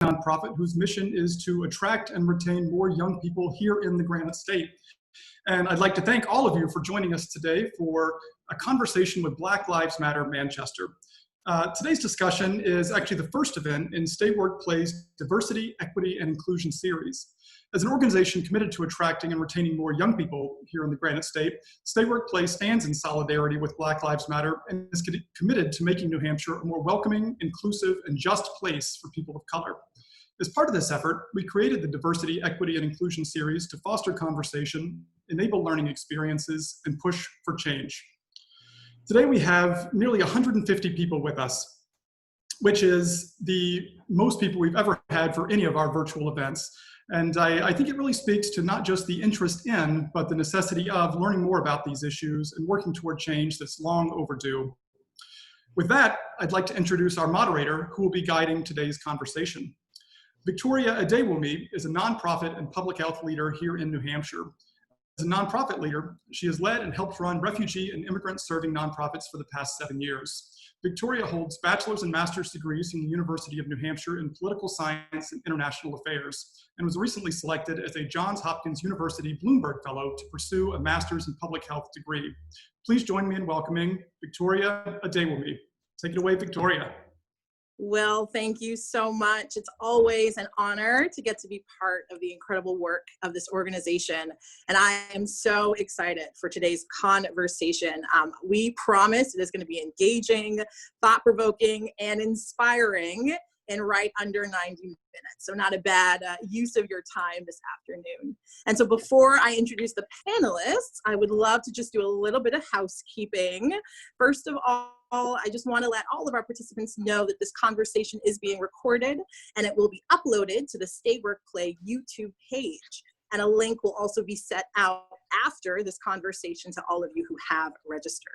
nonprofit whose mission is to attract and retain more young people here in the Granite State. And I'd like to thank all of you for joining us today for a conversation with Black Lives Matter Manchester. Today's discussion is actually the first event in State Workplace Diversity, Equity, and Inclusion series. As an organization committed to attracting and retaining more young people here in the Granite State, State Workplace stands in solidarity with Black Lives Matter and is committed to making New Hampshire a more welcoming, inclusive, and just place for people of color. As part of this effort, we created the Diversity, Equity, and Inclusion series to foster conversation, enable learning experiences, and push for change. Today we have nearly 150 people with us, which is the most people we've ever had for any of our virtual events. And I think it really speaks to not just the interest in, but the necessity of learning more about these issues and working toward change that's long overdue. With that, I'd like to introduce our moderator who will be guiding today's conversation. Victoria Adewumi is a nonprofit and public health leader here in New Hampshire. As a nonprofit leader, she has led and helped run refugee and immigrant serving nonprofits for the past 7 years. Victoria holds bachelor's and master's degrees from the University of New Hampshire in political science and international affairs, and was recently selected as a Johns Hopkins University Bloomberg Fellow to pursue a master's in public health degree. Please join me in welcoming Victoria Adewumi. Take it away, Victoria. Well, thank you so much. It's always an honor to get to be part of the incredible work of this organization. And I am so excited for today's conversation. We promise it is going to be engaging, thought-provoking, and inspiring in right under 90 minutes. So not a bad use of your time this afternoon. And so before I introduce the panelists, I would love to just do a little bit of housekeeping. First of all, I just want to let all of our participants know that this conversation is being recorded and it will be uploaded to the State Workplay YouTube page. And a link will also be set out after this conversation to all of you who have registered.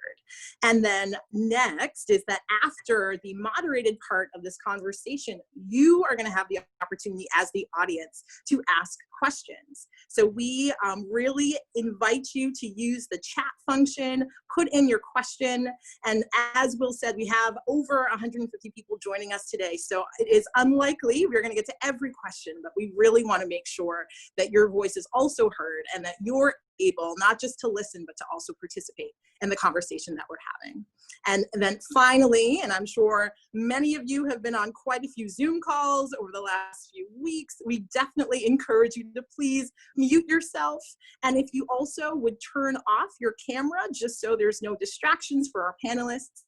And then next is that after the moderated part of this conversation, you are going to have the opportunity as the audience to ask questions. So we really invite you to use the chat function, put in your question. And as Will said, we have over 150 people joining us today. So it is unlikely we're going to get to every question, but we really want to make sure that your voice is also heard and that you're able not just to listen, but to also participate in the conversation that we're having. And then finally, and I'm sure many of you have been on quite a few Zoom calls over the last few weeks, we definitely encourage you to please mute yourself. And if you also would turn off your camera, just so there's no distractions for our panelists,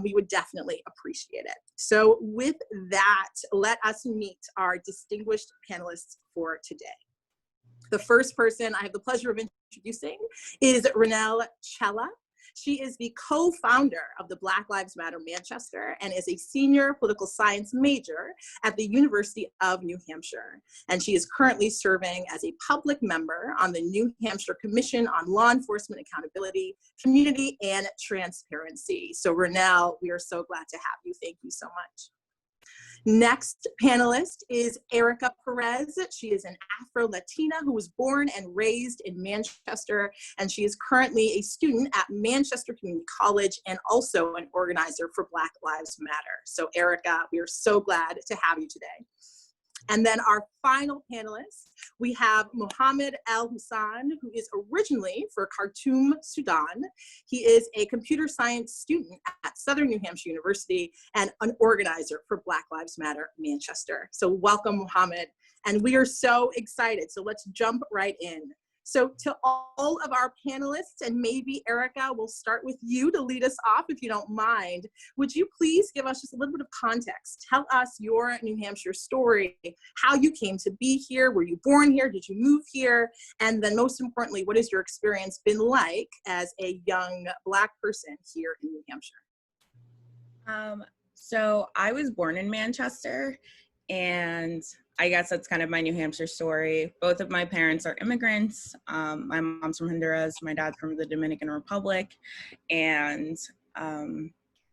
we would definitely appreciate it. So with that, let us meet our distinguished panelists for today. The first person I have the pleasure of introducing is Rene Chella. She is the co-founder of the Black Lives Matter Manchester and is a senior political science major at the University of New Hampshire. And she is currently serving as a public member on the New Hampshire Commission on Law Enforcement Accountability, Community, and Transparency. So Rene, we are so glad to have you. Thank you so much. Next panelist is Erica Perez. She is an Afro-Latina who was born and raised in Manchester, and she is currently a student at Manchester Community College and also an organizer for Black Lives Matter. So Erica, we are so glad to have you today. And then our final panelist, we have Mohammed El Hussain, who is originally from Khartoum, Sudan. He is a computer science student at Southern New Hampshire University and an organizer for Black Lives Matter Manchester. So welcome, Mohammed. And we are so excited. So let's jump right in. So to all of our panelists, and maybe Erica, we'll start with you to lead us off if you don't mind. Would you please give us just a little bit of context? Tell us your New Hampshire story, how you came to be here, were you born here, did you move here? And then most importantly, what has your experience been like as a young Black person here in New Hampshire? So I was born in Manchester, and I guess that's kind of my New Hampshire story. Both of my parents are immigrants. My mom's from Honduras, my dad's from the Dominican Republic. And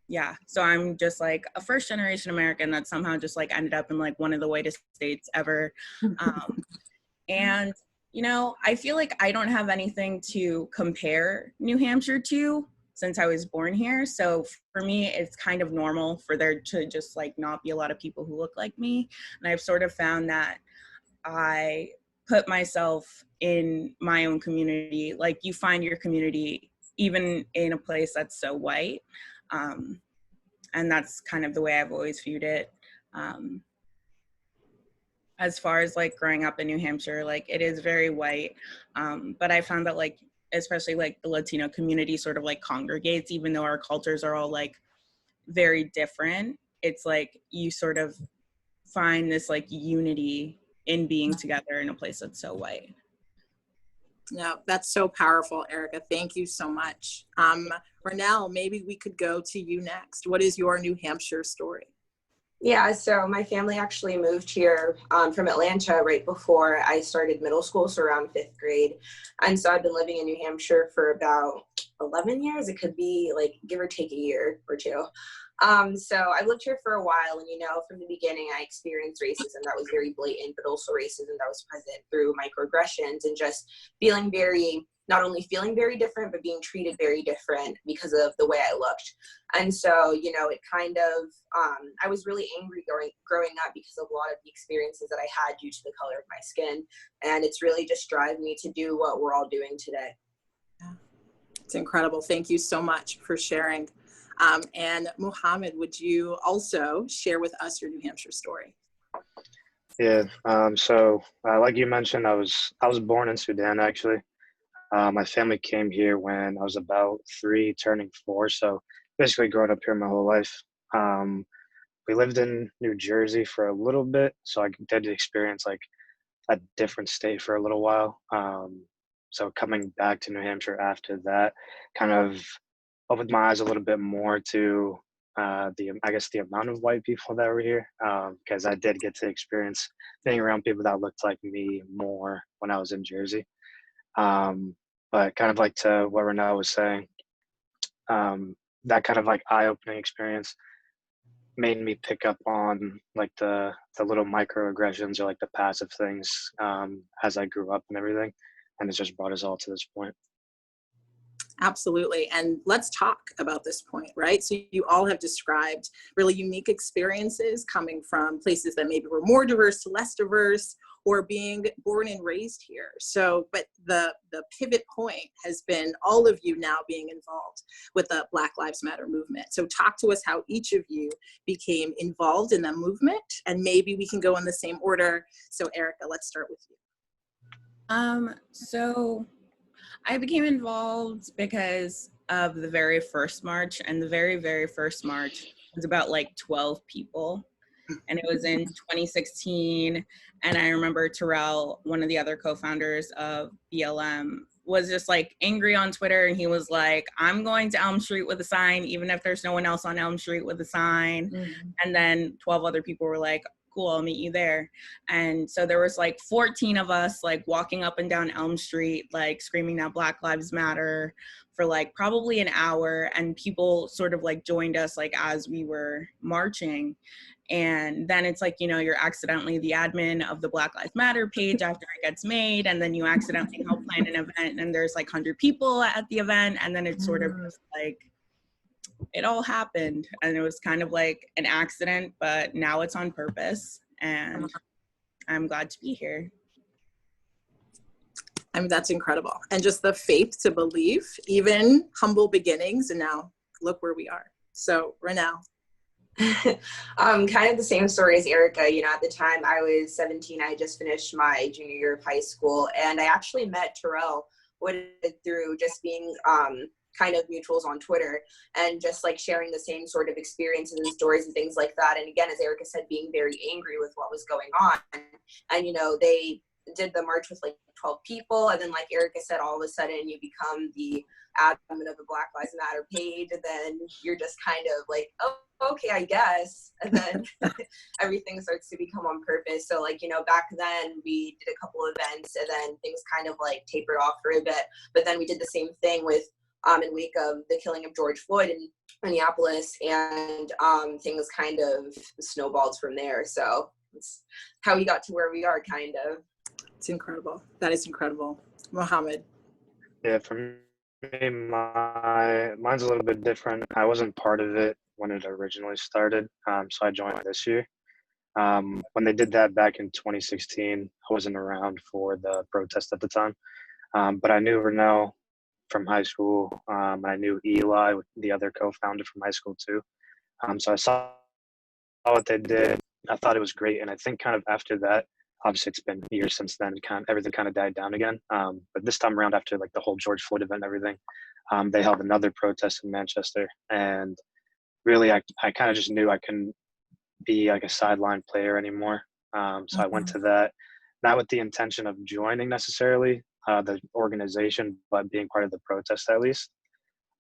yeah, so I'm just like a first generation American that somehow just like ended up in like one of the whitest states ever. And, you know, I feel like I don't have anything to compare New Hampshire to. since I was born here. So for me, it's kind of normal for there to just like not be a lot of people who look like me. And I've sort of found that I put myself in my own community. Like you find your community even in a place that's so white. And that's kind of the way I've always viewed it. As far as like growing up in New Hampshire, like it is very white. But I found that like, especially like the Latino community sort of like congregates, even though our cultures are all like very different. It's like you sort of find this like unity in being together in a place that's so white. No, that's so powerful, Erica. Thank you so much. Rene, maybe we could go to you next. What is your New Hampshire story? Yeah, so my family actually moved here from Atlanta right before I started middle school, so around 5th grade. And so I've been living in New Hampshire for about 11 years. It could be like give or take a year or two. So I lived here for a while, and from the beginning I experienced racism that was very blatant, but also racism that was present through microaggressions and just not only feeling very different, but being treated very different because of the way I looked. And so, it kind of, I was really angry growing up because of a lot of the experiences that I had due to the color of my skin. And it's really just driving me to do what we're all doing today. Yeah. It's incredible. Thank you so much for sharing. And Mohammed, would you also share with us your New Hampshire story? Yeah. So like you mentioned, I was born in Sudan, actually. My family came here when I was about 3, turning 4. So basically growing up here my whole life. We lived in New Jersey for a little bit. So I did experience like a different state for a little while. So coming back to New Hampshire after that kind of opened my eyes a little bit more to the amount of white people that were here. Because I did get to experience being around people that looked like me more when I was in Jersey. But kind of like to what Rene was saying, that kind of like eye-opening experience made me pick up on like the little microaggressions or like the passive things as I grew up and everything. And it's just brought us all to this point. Absolutely. And let's talk about this point, right? So you all have described really unique experiences coming from places that maybe were more diverse to less diverse, or being born and raised here. So, but the pivot point has been all of you now being involved with the Black Lives Matter movement. So talk to us how each of you became involved in the movement, and maybe we can go in the same order. So Erica, let's start with you. So I became involved because of the very first march, and the very, very first march was about like 12 people. And it was in 2016. And I remember Terrell, one of the other co-founders of BLM, was just like angry on Twitter. And he was like, I'm going to Elm Street with a sign, even if there's no one else on Elm Street with a sign. Mm-hmm. And then 12 other people were like, cool, I'll meet you there. And so there was like 14 of us like walking up and down Elm Street, like screaming out Black Lives Matter for like probably an hour. And people sort of like joined us like as we were marching. And then it's like, you're accidentally the admin of the Black Lives Matter page after it gets made. And then you accidentally help plan an event, and there's like 100 people at the event. And then it's sort of just like, it all happened. And it was kind of like an accident, but now it's on purpose. And I'm glad to be here. I mean, that's incredible. And just the faith to believe, even humble beginnings, and now look where we are. So Rene. Kind of the same story as Erica. At the time I was 17, I just finished my junior year of high school, and I actually met Terrell through just being kind of mutuals on Twitter, and just like sharing the same sort of experiences and stories and things like that. And again, as Erica said, being very angry with what was going on. And they did the march with like 12 people, and then like Erica said, all of a sudden you become the admin of the Black Lives Matter page, and then you're just kind of like, oh, okay, I guess. And then everything starts to become on purpose. So like, back then we did a couple events, and then things kind of like tapered off for a bit. But then we did the same thing with in wake of the killing of George Floyd in Minneapolis, and things kind of snowballed from there. So it's how we got to where we are, kind of. It's incredible. That is incredible. Mohammed. Yeah, for Mine's a little bit different. I wasn't part of it when it originally started, so I joined this year. When they did that back in 2016, I wasn't around for the protest at the time, but I knew Rene from high school. I knew Eli, the other co-founder from high school too. So I saw what they did. I thought it was great, and I think kind of after that, obviously it's been years since then, everything kind of died down again. But this time around, after like the whole George Floyd event and everything, they held another protest in Manchester, and really I kind of just knew I couldn't be like a sideline player anymore. So I went to that, not with the intention of joining necessarily the organization, but being part of the protest at least.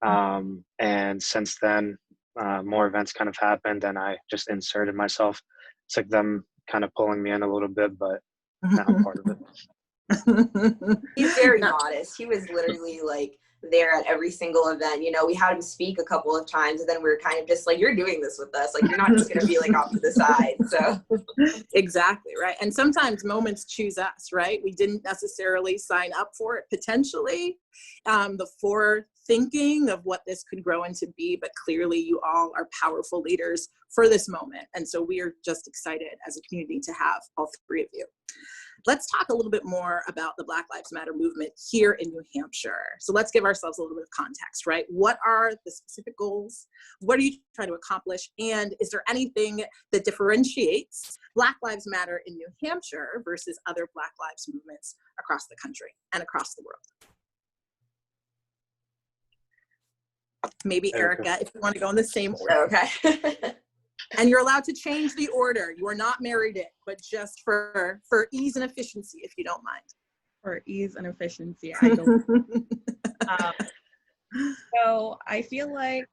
And since then, more events kind of happened, and I just inserted myself. It's like them kind of pulling me in a little bit, but now I'm part of it. He's very modest. He was literally like there at every single event. You know, we had him speak a couple of times, and then we were kind of just like, you're doing this with us. Like, you're not just going to be like off to the side. So exactly, right. And sometimes moments choose us, right? We didn't necessarily sign up for it potentially, the forethinking of what this could grow into be, but clearly you all are powerful leaders for this moment. And so we are just excited as a community to have all three of you. Let's talk a little bit more about the Black Lives Matter movement here in New Hampshire. So let's give ourselves a little bit of context, right? What are the specific goals? What are you trying to accomplish? And is there anything that differentiates Black Lives Matter in New Hampshire versus other Black Lives movements across the country and across the world? Maybe Erica, if you want to go in the same order. okay. And you're allowed to change the order. You are not married in, but just for ease and efficiency, if you don't mind. For ease and efficiency, I don't. So I feel like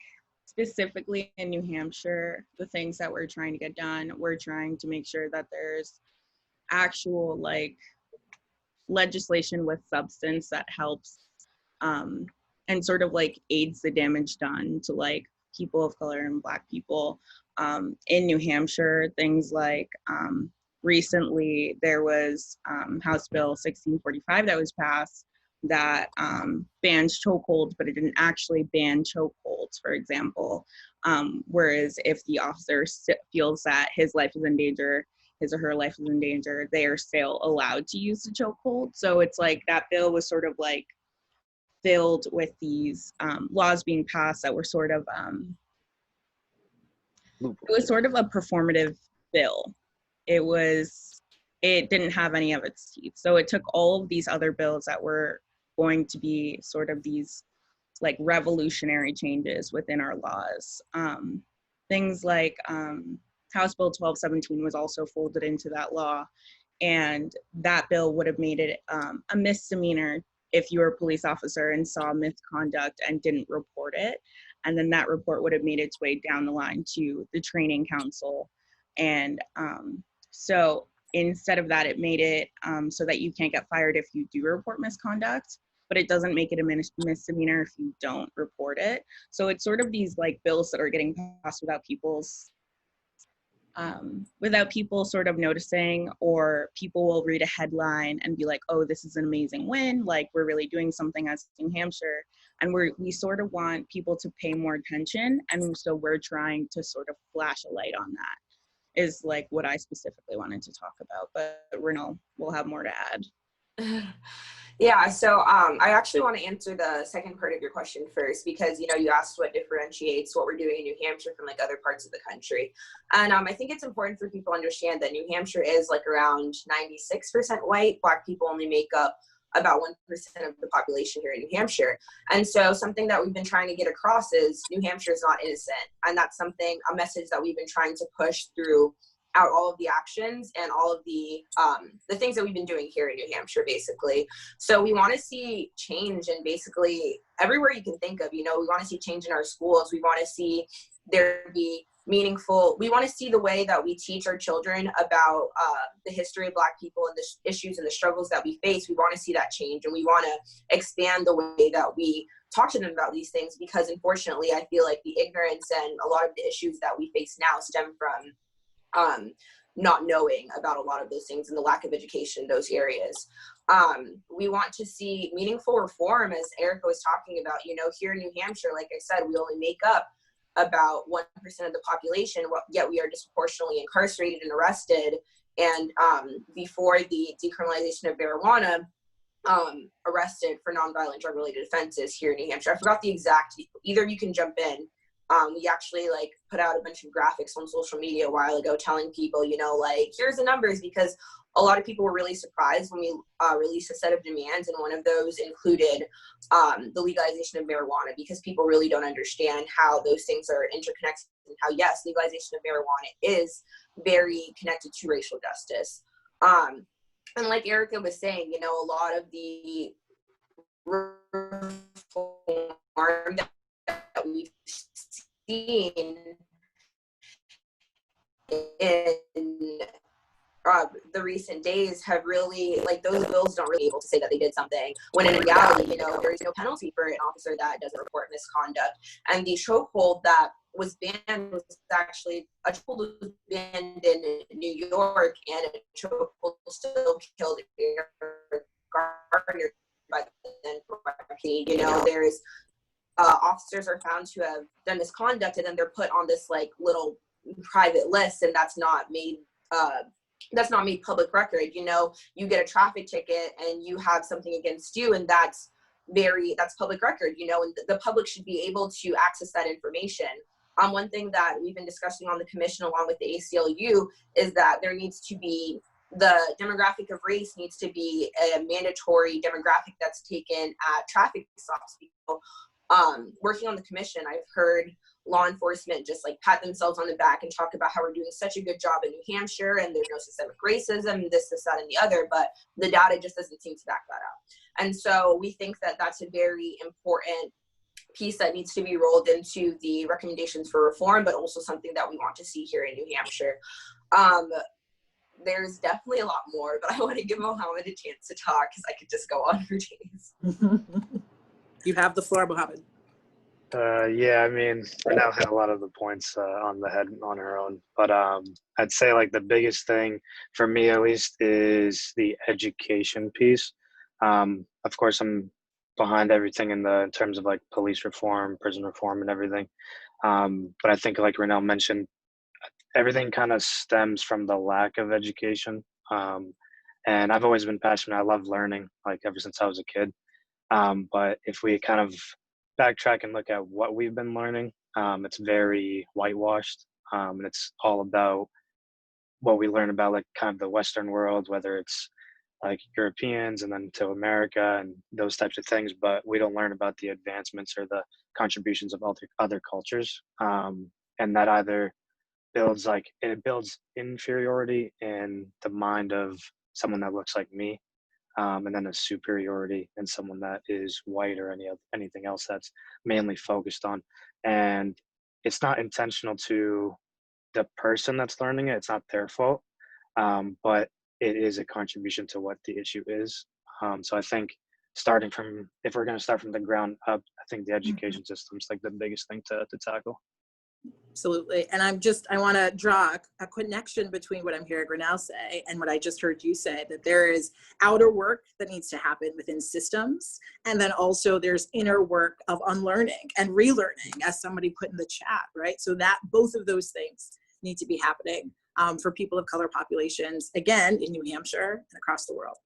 specifically in New Hampshire, the things that we're trying to get done, we're trying to make sure that there's actual like legislation with substance that helps and sort of like aids the damage done to like people of color and Black people. In New Hampshire, things like recently there was House Bill 1645 that was passed that bans chokeholds, but it didn't actually ban chokeholds, for example. Whereas if the officer feels that his life is in danger, his or her life is in danger, they are still allowed to use the chokehold. So it's like that bill was sort of like filled with these laws being passed that were sort of it was sort of a performative bill. It didn't have any of its teeth. So it took all of these other bills that were going to be sort of these like revolutionary changes within our laws. Things like House Bill 1217 was also folded into that law. And that bill would have made it a misdemeanor if you were a police officer and saw misconduct and didn't report it. And then that report would have made its way down the line to the training council. And so instead of that, it made it so that you can't get fired if you do report misconduct, but it doesn't make it a misdemeanor if you don't report it. So it's sort of these like bills that are getting passed without people sort of noticing, or people will read a headline and be like, oh, this is an amazing win. Like, we're really doing something as New Hampshire. And we sort of want people to pay more attention. And so we're trying to sort of flash a light on that, is like what I specifically wanted to talk about. But Rene will have more to add. Yeah, so I actually want to answer the second part of your question first, because, you know, you asked what differentiates what we're doing in New Hampshire from like other parts of the country. And I think it's important for people to understand that New Hampshire is like around 96% white. Black people only make up about 1% of the population here in New Hampshire. And so something that we've been trying to get across is New Hampshire is not innocent. And that's a message that we've been trying to push through out all of the actions and all of the things that we've been doing here in New Hampshire, basically. So we want to see change in basically everywhere you can think of. You know, we want to see change in our schools. We want to see there be meaningful. We want to see the way that we teach our children about the history of Black people and the issues and the struggles that we face. We want to see that change, and we want to expand the way that we talk to them about these things, because unfortunately, I feel like the ignorance and a lot of the issues that we face now stem from not knowing about a lot of those things and the lack of education in those areas. We want to see meaningful reform, as Erica was talking about. You know, here in New Hampshire, like I said, we only make up about 1% of the population, yet we are disproportionately incarcerated and arrested. And before the decriminalization of marijuana, arrested for nonviolent drug-related offenses here in New Hampshire. I forgot the exact, either you can jump in. We actually like put out a bunch of graphics on social media a while ago telling people, you know, like, here's the numbers, because a lot of people were really surprised when we released a set of demands, and one of those included the legalization of marijuana, because people really don't understand how those things are interconnected, and how, yes, legalization of marijuana is very connected to racial justice. And like Erica was saying, you know, a lot of the reform that we've seen in the recent days have really, like, those bills don't really able to say that they did something, when in reality, you know, there is no penalty for an officer that doesn't report misconduct. And the chokehold that was banned was actually, a chokehold was banned in New York, and a chokehold still killed Eric Garner. But then, you know, there's officers are found to have done misconduct, and then they're put on this like little private list, and that's not made public record. You know, you get a traffic ticket and you have something against you, and that's public record, you know, and the public should be able to access that information. One thing that we've been discussing on the commission along with the ACLU is that there needs to be, the demographic of race needs to be a mandatory demographic that's taken at traffic stops. People, working on the commission, I've heard law enforcement just like pat themselves on the back and talk about how we're doing such a good job in New Hampshire, and there's no systemic racism, this, that, and the other, but the data just doesn't seem to back that up. And so we think that that's a very important piece that needs to be rolled into the recommendations for reform, but also something that we want to see here in New Hampshire. There's definitely a lot more, but I want to give Mohammed a chance to talk, because I could just go on for days. You have the floor, Mohammed. Yeah, I mean, Renelle had a lot of the points on the head on her own, but I'd say like the biggest thing for me, at least, is the education piece. Of course, I'm behind everything in terms of like police reform, prison reform, and everything. But I think, like Renelle mentioned, everything kind of stems from the lack of education. And I've always been passionate. I love learning, like ever since I was a kid. But if we kind of backtrack and look at what we've been learning, it's very whitewashed, and it's all about what we learn about, like kind of the Western world, whether it's like Europeans and then to America and those types of things, but we don't learn about the advancements or the contributions of other cultures, and that either builds inferiority in the mind of someone that looks like me, and then a superiority in someone that is white or anything else that's mainly focused on. And it's not intentional to the person that's learning it. It's not their fault, but it is a contribution to what the issue is. So I think if we're going to start from the ground up, I think the education system is like the biggest thing to tackle. Absolutely. And I want to draw a connection between what I'm hearing Rene say and what I just heard you say, that there is outer work that needs to happen within systems. And then also there's inner work of unlearning and relearning, as somebody put in the chat, right? So that both of those things need to be happening for people of color populations, again, in New Hampshire and across the world.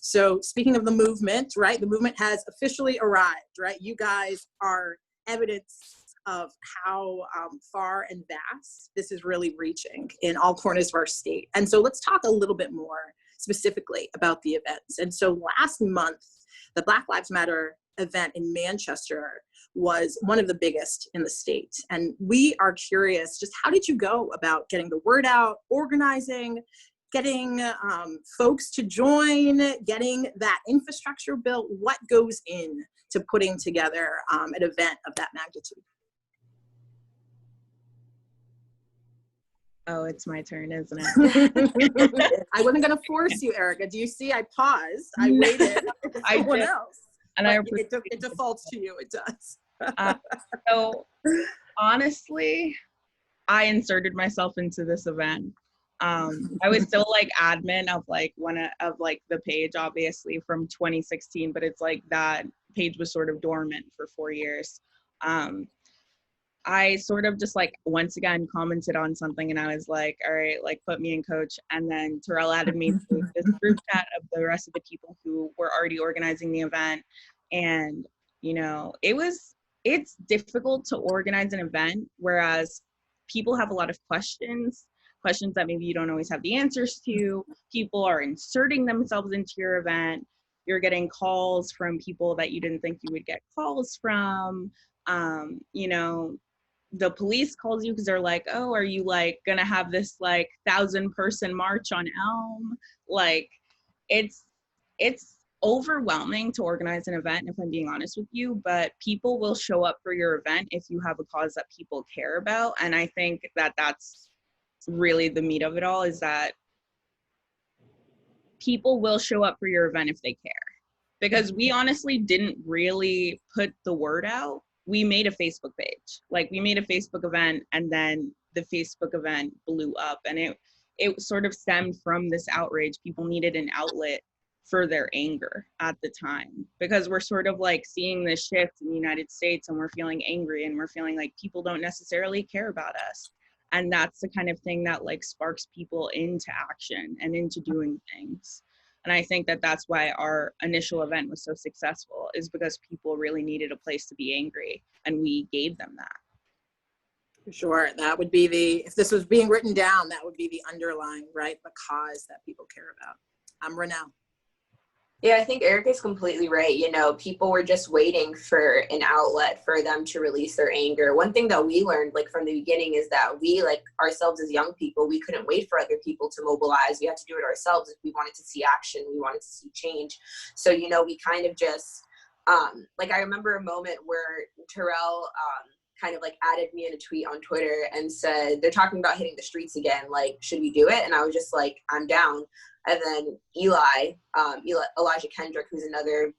So speaking of the movement, right? The movement has officially arrived, right? You guys are evidence of how far and vast this is really reaching in all corners of our state. And so let's talk a little bit more specifically about the events. And so last month, the Black Lives Matter event in Manchester was one of the biggest in the state. And we are curious, just how did you go about getting the word out, organizing, getting folks to join, getting that infrastructure built? What goes in to putting together an event of that magnitude? Oh, it's my turn, isn't it? I wasn't going to force you, Erica. Do you see? I paused. I waited for someone else. And it defaults to you. It does. So honestly, I inserted myself into this event. I was still like admin of like the page, obviously from 2016, but it's like that page was sort of dormant for 4 years. I sort of just like once again commented on something and I was like, all right, like put me in coach. And then Terrell added me to this group chat of the rest of the people who were already organizing the event. And, you know, it's difficult to organize an event, whereas people have a lot of questions that maybe you don't always have the answers to. People are inserting themselves into your event. You're getting calls from people that you didn't think you would get calls from. You know, the police calls you because they're like, oh, are you like gonna have this like 1,000-person march on Elm? Like, it's overwhelming to organize an event, if I'm being honest with you, but people will show up for your event if you have a cause that people care about. And I think that that's really the meat of it all, is that people will show up for your event if they care. Because we honestly didn't really put the word out. We made a Facebook page. Like, we made a Facebook event, and then the Facebook event blew up, and it sort of stemmed from this outrage. People needed an outlet for their anger at the time, because we're sort of like seeing this shift in the United States, and we're feeling angry, and we're feeling like people don't necessarily care about us. And that's the kind of thing that like sparks people into action and into doing things. And I think that that's why our initial event was so successful, is because people really needed a place to be angry, and we gave them that. For sure, that would be if this was being written down, that would be the underlying, right, the cause that people care about. Rene. Yeah, I think Erica's completely right. You know, people were just waiting for an outlet for them to release their anger. One thing that we learned, like from the beginning, is that we, like ourselves as young people, we couldn't wait for other people to mobilize. We had to do it ourselves if we wanted to see action, we wanted to see change. So, you know, we kind of just, like, I remember a moment where Terrell kind of like added me in a tweet on Twitter and said, they're talking about hitting the streets again, like, should we do it? And I was just like, I'm down. And then Elijah Kendrick, who's another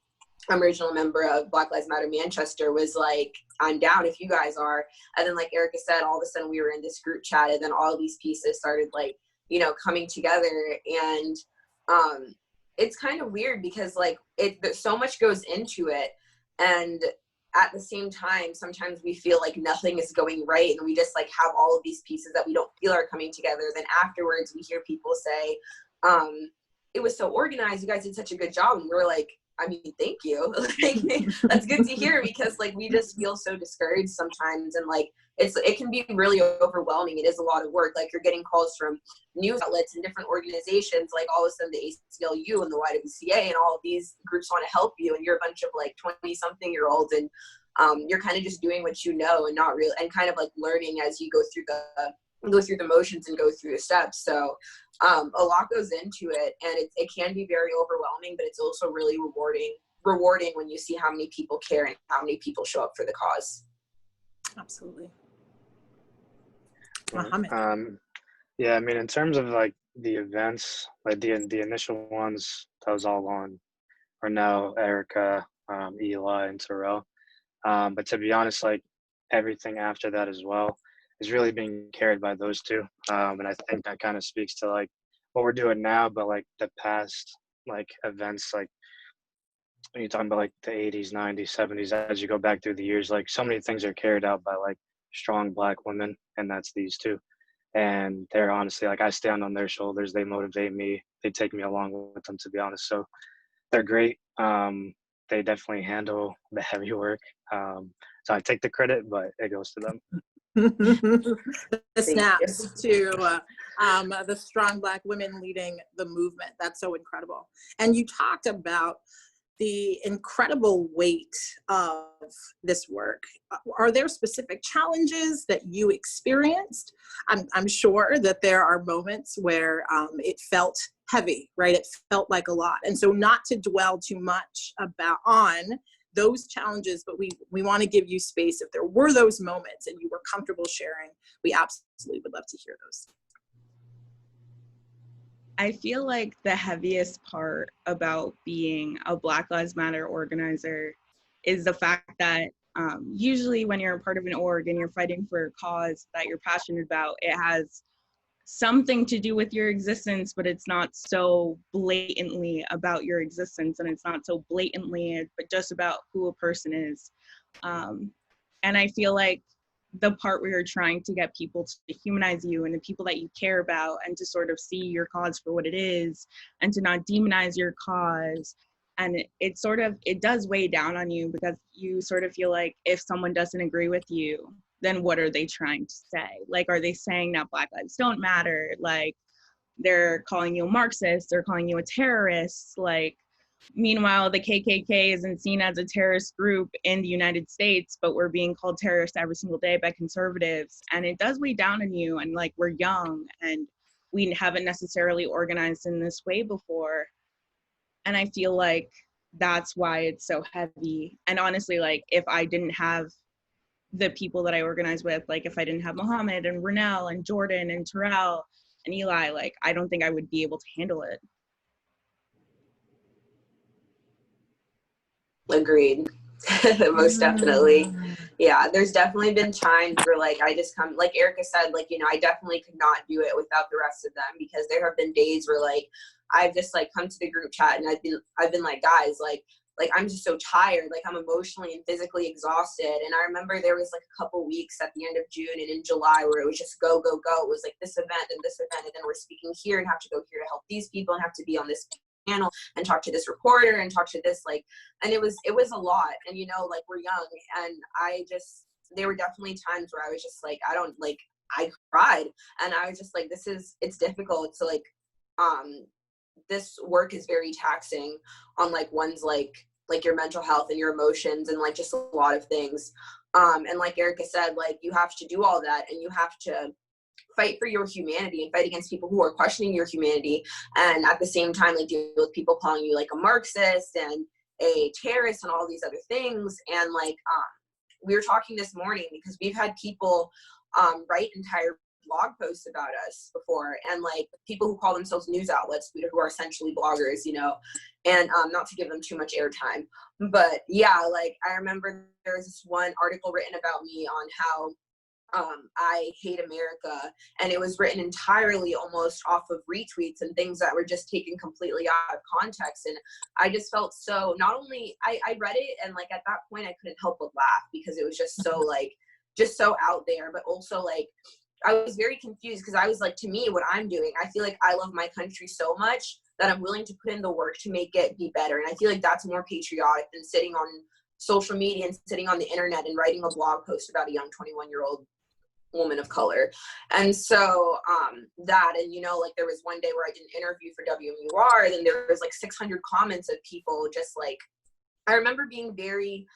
original member of Black Lives Matter Manchester, was like, I'm down if you guys are. And then, like Erica said, all of a sudden we were in this group chat, and then all these pieces started, like, you know, coming together. And it's kind of weird because, like, so much goes into it. And at the same time, sometimes we feel like nothing is going right, and we just like have all of these pieces that we don't feel are coming together. Then afterwards we hear people say, it was so organized, you guys did such a good job. And we're like, I mean, thank you. Like, that's good to hear, because like we just feel so discouraged sometimes, and like it can be really overwhelming. It is a lot of work. Like, you're getting calls from news outlets and different organizations, like all of a sudden the ACLU and the YWCA and all of these groups want to help you, and you're a bunch of like 20-something-year-olds, and you're kind of just doing what you know, and not really, and kind of like learning as you go through the motions and go through the steps. So a lot goes into it, and it can be very overwhelming, but it's also really rewarding when you see how many people care and how many people show up for the cause. Absolutely. Yeah, I mean, in terms of like the events, like the initial ones, that was all on Rene, Erica, Eli, and Terrell. But to be honest, like everything after that as well is really being carried by those two. And I think that kind of speaks to like what we're doing now, but like the past like events, like when you're talking about like the 80s, 90s, 70s, as you go back through the years, like so many things are carried out by like strong Black women, and that's these two. And they're honestly, like, I stand on their shoulders. They motivate me. They take me along with them, to be honest. So they're great. They definitely handle the heavy work. So I take the credit, but it goes to them. The snaps to the strong Black women leading the movement. That's so incredible. And you talked about the incredible weight of this work. Are there specific challenges that you experienced? I'm sure that there are moments where it felt heavy, right? It felt like a lot. And so not to dwell too much on those challenges, but we want to give you space. If there were those moments and you were comfortable sharing, we absolutely would love to hear those. I feel like the heaviest part about being a Black Lives Matter organizer is the fact that usually when you're a part of an org and you're fighting for a cause that you're passionate about, it has something to do with your existence, but it's not so blatantly about your existence, and it's not so blatantly but just about who a person is. And I feel like the part where you're trying to get people to humanize you and the people that you care about, and to sort of see your cause for what it is, and to not demonize your cause. And it does weigh down on you, because you sort of feel like if someone doesn't agree with you, then what are they trying to say? Like, are they saying that Black lives don't matter? Like, they're calling you a Marxist, they're calling you a terrorist. Like, meanwhile, the KKK isn't seen as a terrorist group in the United States, but we're being called terrorists every single day by conservatives. And it does weigh down on you. And like, we're young and we haven't necessarily organized in this way before. And I feel like that's why it's so heavy. And honestly, like, if I didn't have the people that I organize with, like if I didn't have Mohammed and Renelle and Jordan and Terrell and Eli, like, I don't think I would be able to handle it. Agreed. Most definitely. Yeah, there's definitely been times where like I just come, like Erica said, like, you know, I definitely could not do it without the rest of them, because there have been days where like I've just like come to the group chat and I've been like, guys, like I'm just so tired, like I'm emotionally and physically exhausted. And I remember there was like a couple weeks at the end of June and in July where it was just go, go, go. It was like this event and this event, and then we're speaking here and have to go here to help these people and have to be on this panel and talk to this reporter and talk to this, like, and it was a lot. And you know, like, we're young, and there were definitely times where I was just like, I cried, and I was just like, it's difficult to like, this work is very taxing on like one's like your mental health and your emotions and like just a lot of things. And like Erica said, like, you have to do all that, and you have to fight for your humanity and fight against people who are questioning your humanity, and at the same time like deal with people calling you like a Marxist and a terrorist and all these other things. And like we were talking this morning because we've had people write entire blog posts about us before, and like people who call themselves news outlets who are essentially bloggers, you know, and not to give them too much airtime, but yeah, like I remember there was this one article written about me on how I hate America, and it was written entirely almost off of retweets and things that were just taken completely out of context. And I just felt so, not only I read it, and like at that point I couldn't help but laugh because it was just so like just so out there, but also like I was very confused because I was like, to me, what I'm doing, I feel like I love my country so much that I'm willing to put in the work to make it be better. And I feel like that's more patriotic than sitting on social media and sitting on the internet and writing a blog post about a young 21-year-old woman of color. And so that, and you know, like there was one day where I did an interview for WMUR, and then there was like 600 comments of people just like, I remember being very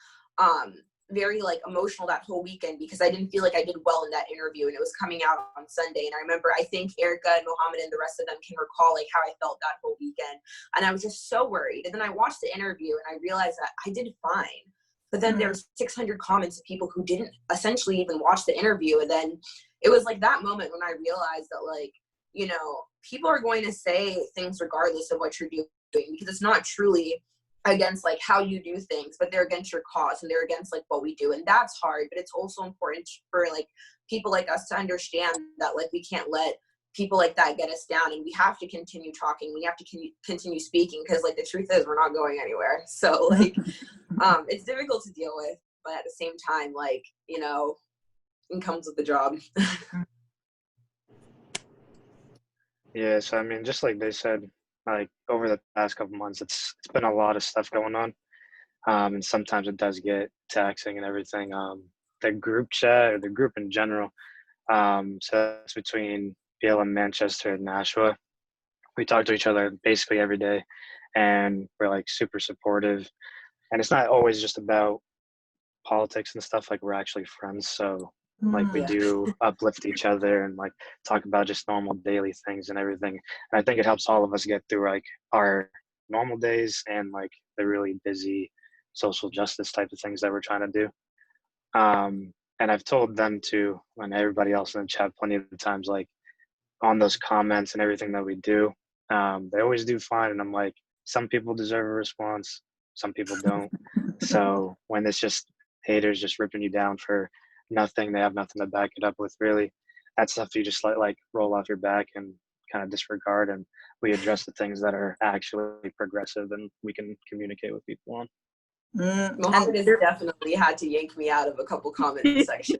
like emotional that whole weekend because I didn't feel like I did well in that interview, and it was coming out on Sunday. And I remember, I think Erica and Mohammed and the rest of them can recall like how I felt that whole weekend, and I was just so worried. And then I watched the interview and I realized that I did fine. But then there was 600 comments of people who didn't essentially even watch the interview. And then it was like that moment when I realized that, like, you know, people are going to say things regardless of what you're doing, because it's not truly against like how you do things, but they're against your cause and they're against like what we do. And that's hard, but it's also important for like people like us to understand that like we can't let people like that get us down, and we have to continue talking. We have to continue speaking, because like the truth is we're not going anywhere. So like it's difficult to deal with, but at the same time, like, you know, it comes with the job. Yeah, so I mean, just like they said, like over the past couple months, it's been a lot of stuff going on, and sometimes it does get taxing and everything. The group chat, or the group in general, so that's between BLM Manchester and Nashua. We talk to each other basically every day, and we're like super supportive. And it's not always just about politics and stuff. Like, we're actually friends, so like we do uplift each other and like talk about just normal daily things and everything. And I think it helps all of us get through like our normal days and like the really busy social justice type of things that we're trying to do. And I've told them too, and everybody else in the chat plenty of times, like on those comments and everything that we do, they always do fine. And I'm like, some people deserve a response, some people don't. So when it's just haters just ripping you down for nothing, they have nothing to back it up with, really. that stuff you just like roll off your back and kind of disregard, and we address the things that are actually progressive and we can communicate with people on. Mohammed has definitely had to yank me out of a couple comment sections.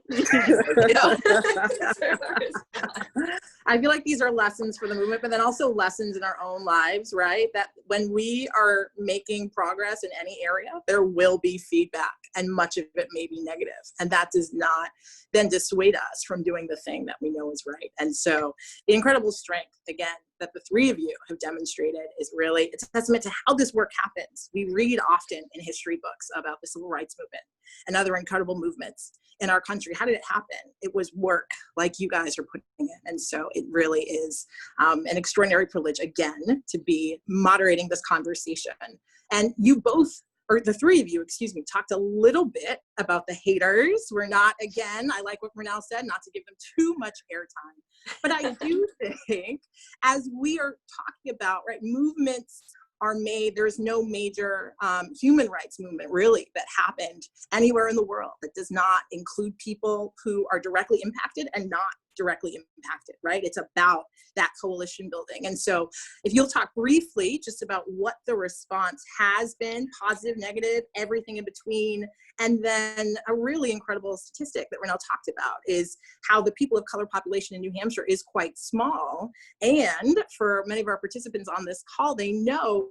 I feel like these are lessons for the movement, but then also lessons in our own lives, right? That when we are making progress in any area, there will be feedback, and much of it may be negative. And that does not then dissuade us from doing the thing that we know is right. And so the incredible strength, again, that the three of you have demonstrated is really, it's a testament to how this work happens. We read often in history books about the civil rights movement and other incredible movements in our country. How did it happen? It was work like you guys are putting in. And so it really is an extraordinary privilege, again, to be moderating this conversation. And you both, or the three of you, excuse me, talked a little bit about the haters. We're not, again, I like what Rene said, not to give them too much airtime. But I do think as we are talking about, right, movements are made, there's no major human rights movement really that happened anywhere in the world that does not include people who are directly impacted and not directly impacted, right? It's about that coalition building. And so if you'll talk briefly just about what the response has been, positive, negative, everything in between, and then a really incredible statistic that Rene talked about is how the people of color population in New Hampshire is quite small. And for many of our participants on this call, they know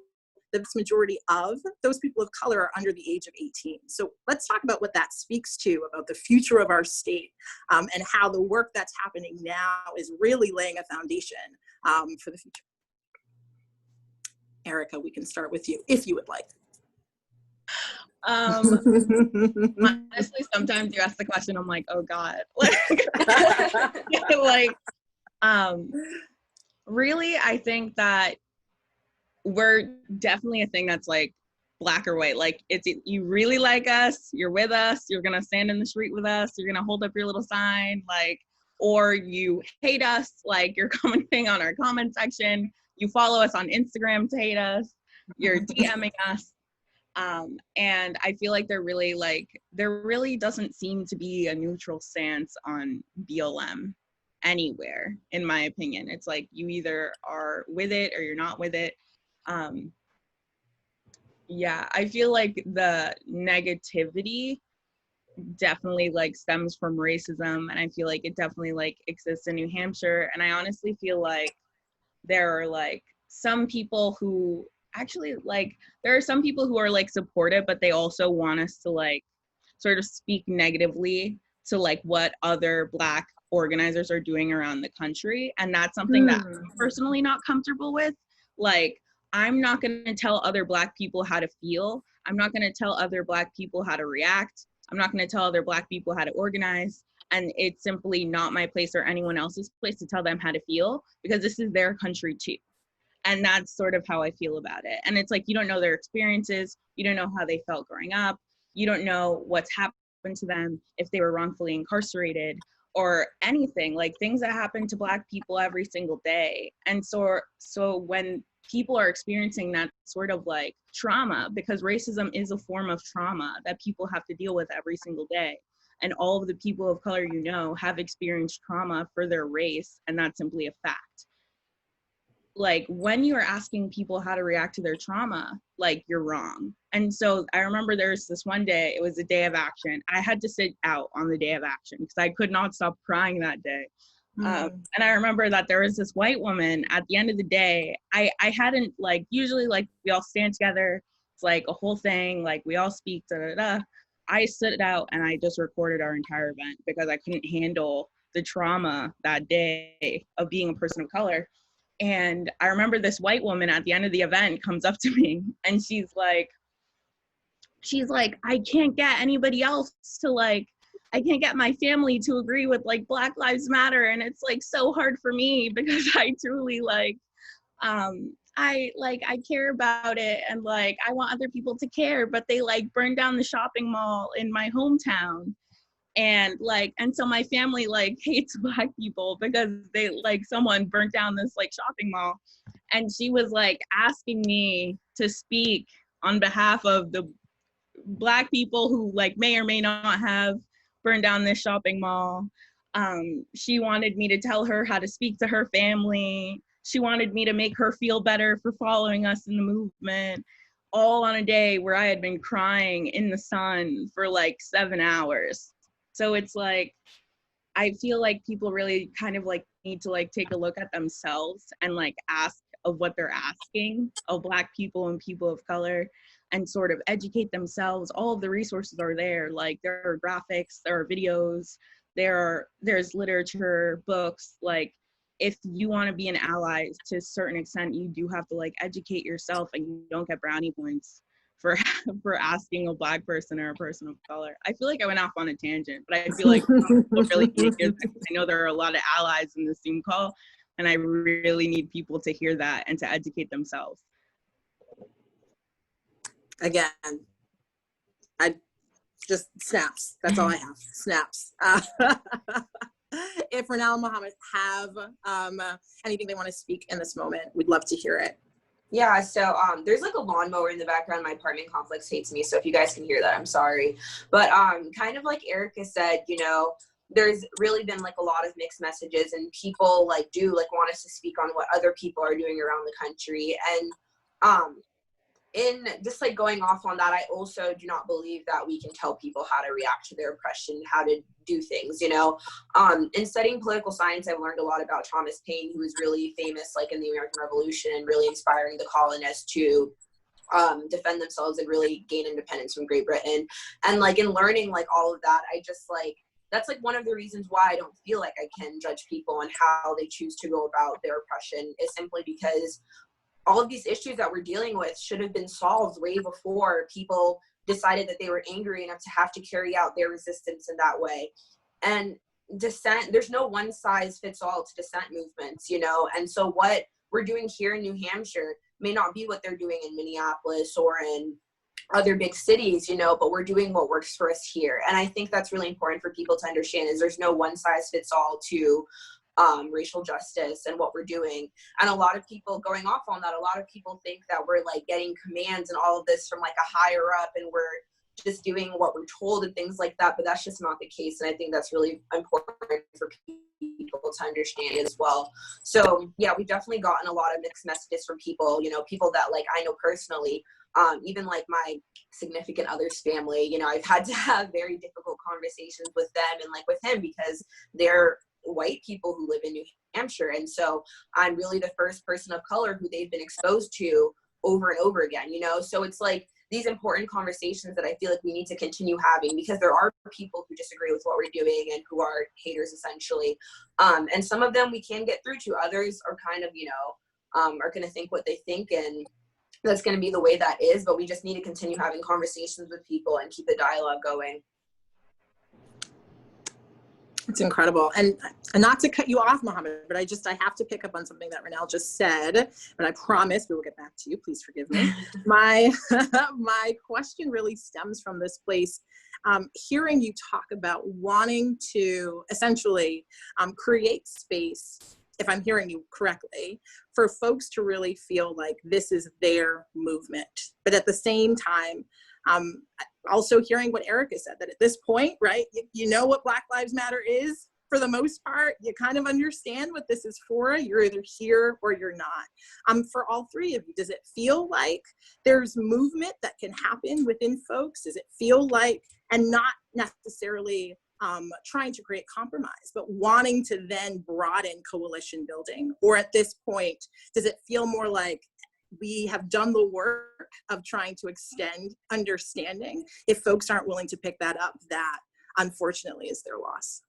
the vast majority of those people of color are under the age of 18. So let's talk about what that speaks to about the future of our state and how the work that's happening now is really laying a foundation for the future. Erica, we can start with you if you would like. Honestly, sometimes you ask the question, I'm like, oh God. Really, I think that we're definitely a thing that's like black or white. Like, it's, you really like us, you're with us, you're gonna stand in the street with us, you're gonna hold up your little sign, like, or you hate us, like you're commenting on our comment section, you follow us on Instagram to hate us, you're DMing us. And I feel like there really doesn't seem to be a neutral stance on BLM anywhere, in my opinion. It's like you either are with it or you're not with it. Yeah, I feel like the negativity definitely like stems from racism, and I feel like it definitely like exists in New Hampshire. And I honestly feel like there are like some people who actually like, there are some people who are like supportive, but they also want us to like sort of speak negatively to like what other Black organizers are doing around the country. And that's something that I'm personally not comfortable with. Like, I'm not going to tell other Black people how to feel. I'm not going to tell other Black people how to react. I'm not going to tell other Black people how to organize. And it's simply not my place or anyone else's place to tell them how to feel, because this is their country too. And that's sort of how I feel about it. And it's like, you don't know their experiences. You don't know how they felt growing up. You don't know what's happened to them if they were wrongfully incarcerated or anything, like things that happen to Black people every single day. And so when people are experiencing that sort of like trauma, because racism is a form of trauma that people have to deal with every single day. And all of the people of color, you know, have experienced trauma for their race, and that's simply a fact. Like, when you're asking people how to react to their trauma, like, you're wrong. And so I remember there was this one day, it was a day of action. I had to sit out on the day of action because I could not stop crying that day. And I remember that there was this white woman at the end of the day. I hadn't, like, usually, like, we all stand together. It's like a whole thing, like, we all speak, da-da-da. I stood out and I just recorded our entire event because I couldn't handle the trauma that day of being a person of color. And I remember this white woman at the end of the event comes up to me and she's like, I can't get anybody else to like, I can't get my family to agree with like Black Lives Matter. And it's like so hard for me because I truly like, I care about it, and like I want other people to care, but they like burned down the shopping mall in my hometown. And like, and so my family like hates Black people because they like someone burnt down this like shopping mall. And she was like asking me to speak on behalf of the Black people who like may or may not have burned down this shopping mall. She wanted me to tell her how to speak to her family. She wanted me to make her feel better for following us in the movement, all on a day where I had been crying in the sun for like 7 hours. So it's like, I feel like people really kind of like need to like take a look at themselves and like ask of what they're asking of Black people and people of color, and sort of educate themselves. All of the resources are there. Like there are graphics, there are videos, there's literature, books. Like if you want to be an ally to a certain extent, you do have to like educate yourself, and you don't get brownie points for asking a Black person or a person of color. I feel like I went off on a tangent, but I feel like people really need to hear that. I know there are a lot of allies in the Zoom call, and I really need people to hear that and to educate themselves. Again, I just snaps. That's all I have. Snaps. If Rene and Mohammed have anything they want to speak in this moment, we'd love to hear it. Yeah, so there's like a lawnmower in the background. My apartment complex hates me, so if you guys can hear that, I'm sorry. But kind of like Erica said, you know, there's really been like a lot of mixed messages, and people like do like want us to speak on what other people are doing around the country. And in just like going off on that, I also do not believe that we can tell people how to react to their oppression, how to do things, you know. In studying political science, I've learned a lot about Thomas Paine, who was really famous like in the American Revolution and really inspiring the colonists to defend themselves and really gain independence from Great Britain. And like in learning like all of that, I just like, that's like one of the reasons why I don't feel like I can judge people on how they choose to go about their oppression, is simply because all of these issues that we're dealing with should have been solved way before people decided that they were angry enough to have to carry out their resistance in that way. And dissent, there's no one size fits all to dissent movements, you know? And so what we're doing here in New Hampshire may not be what they're doing in Minneapolis or in other big cities, you know, but we're doing what works for us here. And I think that's really important for people to understand, is there's no one size fits all to racial justice and what we're doing. And a lot of people, going off on that, a lot of people think that we're like getting commands and all of this from like a higher up, and we're just doing what we're told and things like that, but that's just not the case. And I think that's really important for people to understand as well. So yeah, we've definitely gotten a lot of mixed messages from people, you know, people that like I know personally, even like my significant other's family, you know, I've had to have very difficult conversations with them and like with him, because they're white people who live in New Hampshire. And so I'm really the first person of color who they've been exposed to over and over again, you know? So it's like these important conversations that I feel like we need to continue having, because there are people who disagree with what we're doing and who are haters essentially. And some of them we can get through to, others are kind of, you know, are going to think what they think, and that's going to be the way that is, but we just need to continue having conversations with people and keep the dialogue going. It's incredible. And not to cut you off, Mohammed, but I have to pick up on something that Rene just said, but I promise we will get back to you. Please forgive me. My question really stems from this place, hearing you talk about wanting to essentially create space, if I'm hearing you correctly, for folks to really feel like this is their movement. But at the same time, also hearing what Erica said, that at this point, right, you know what Black Lives Matter is for the most part. You kind of understand what this is for. You're either here or you're not. For all three of you, does it feel like there's movement that can happen within folks? Does it feel like, and not necessarily trying to create compromise, but wanting to then broaden coalition building? Or at this point, does it feel more like we have done the work of trying to extend understanding? If folks aren't willing to pick that up, that unfortunately is their loss.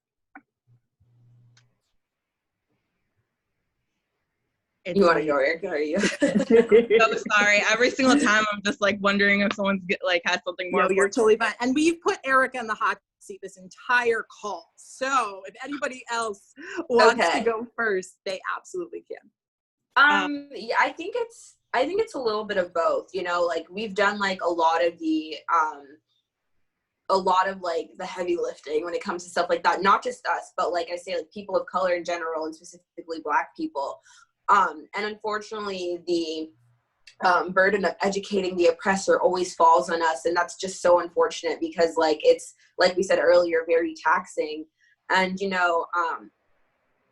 You want to go, Erica? Are you? So sorry. Every single time I'm just like wondering if someone's has something more. No, you're totally fine. And we've put Erica in the hot seat this entire call. So if anybody else wants to go first, they absolutely can. Yeah, I think it's a little bit of both, you know, like we've done like a lot of like the heavy lifting when it comes to stuff like that, not just us, but like I say, like people of color in general, and specifically Black people. And unfortunately the burden of educating the oppressor always falls on us. And that's just so unfortunate, because like, it's, like we said earlier, very taxing. And,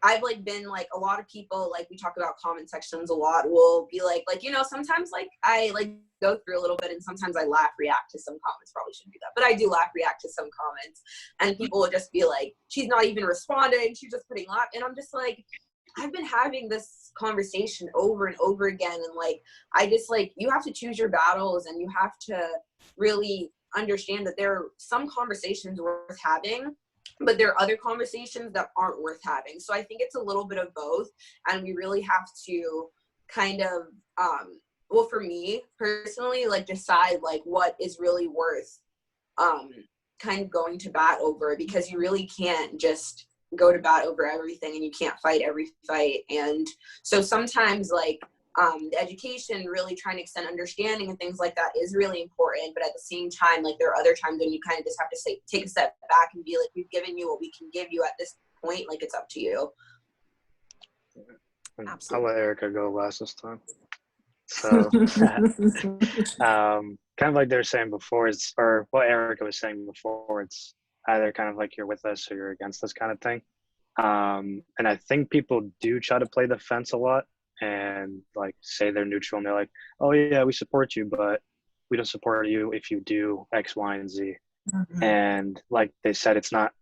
I've like been like, a lot of people, like we talk about comment sections a lot, will be like, sometimes like I like go through a little bit and sometimes I laugh react to some comments. Probably shouldn't do that, but I do laugh react to some comments, and people will just be like, she's not even responding, she's just putting laugh. And I'm just like, I've been having this conversation over and over again, and like, I just like, you have to choose your battles, and you have to really understand that there are some conversations worth having, but there are other conversations that aren't worth having. So I think it's a little bit of both, and we really have to kind of, well, for me personally, like decide like what is really worth kind of going to bat over, because you really can't just go to bat over everything, and you can't fight every fight. And so sometimes like the education, really trying to extend understanding and things like that is really important. But at the same time, like there are other times when you kind of just have to say, take a step back and be like, we've given you what we can give you at this point. Like, it's up to you. Absolutely. I'll let Erica go last this time. So kind of like they were saying before, or what Erica was saying before, it's either kind of like you're with us or you're against us kind of thing. And I think people do try to play the fence a lot and like say they're neutral, and they're like, oh yeah, we support you, but we don't support you if you do X, Y, and Z. Mm-hmm. And like they said, it's not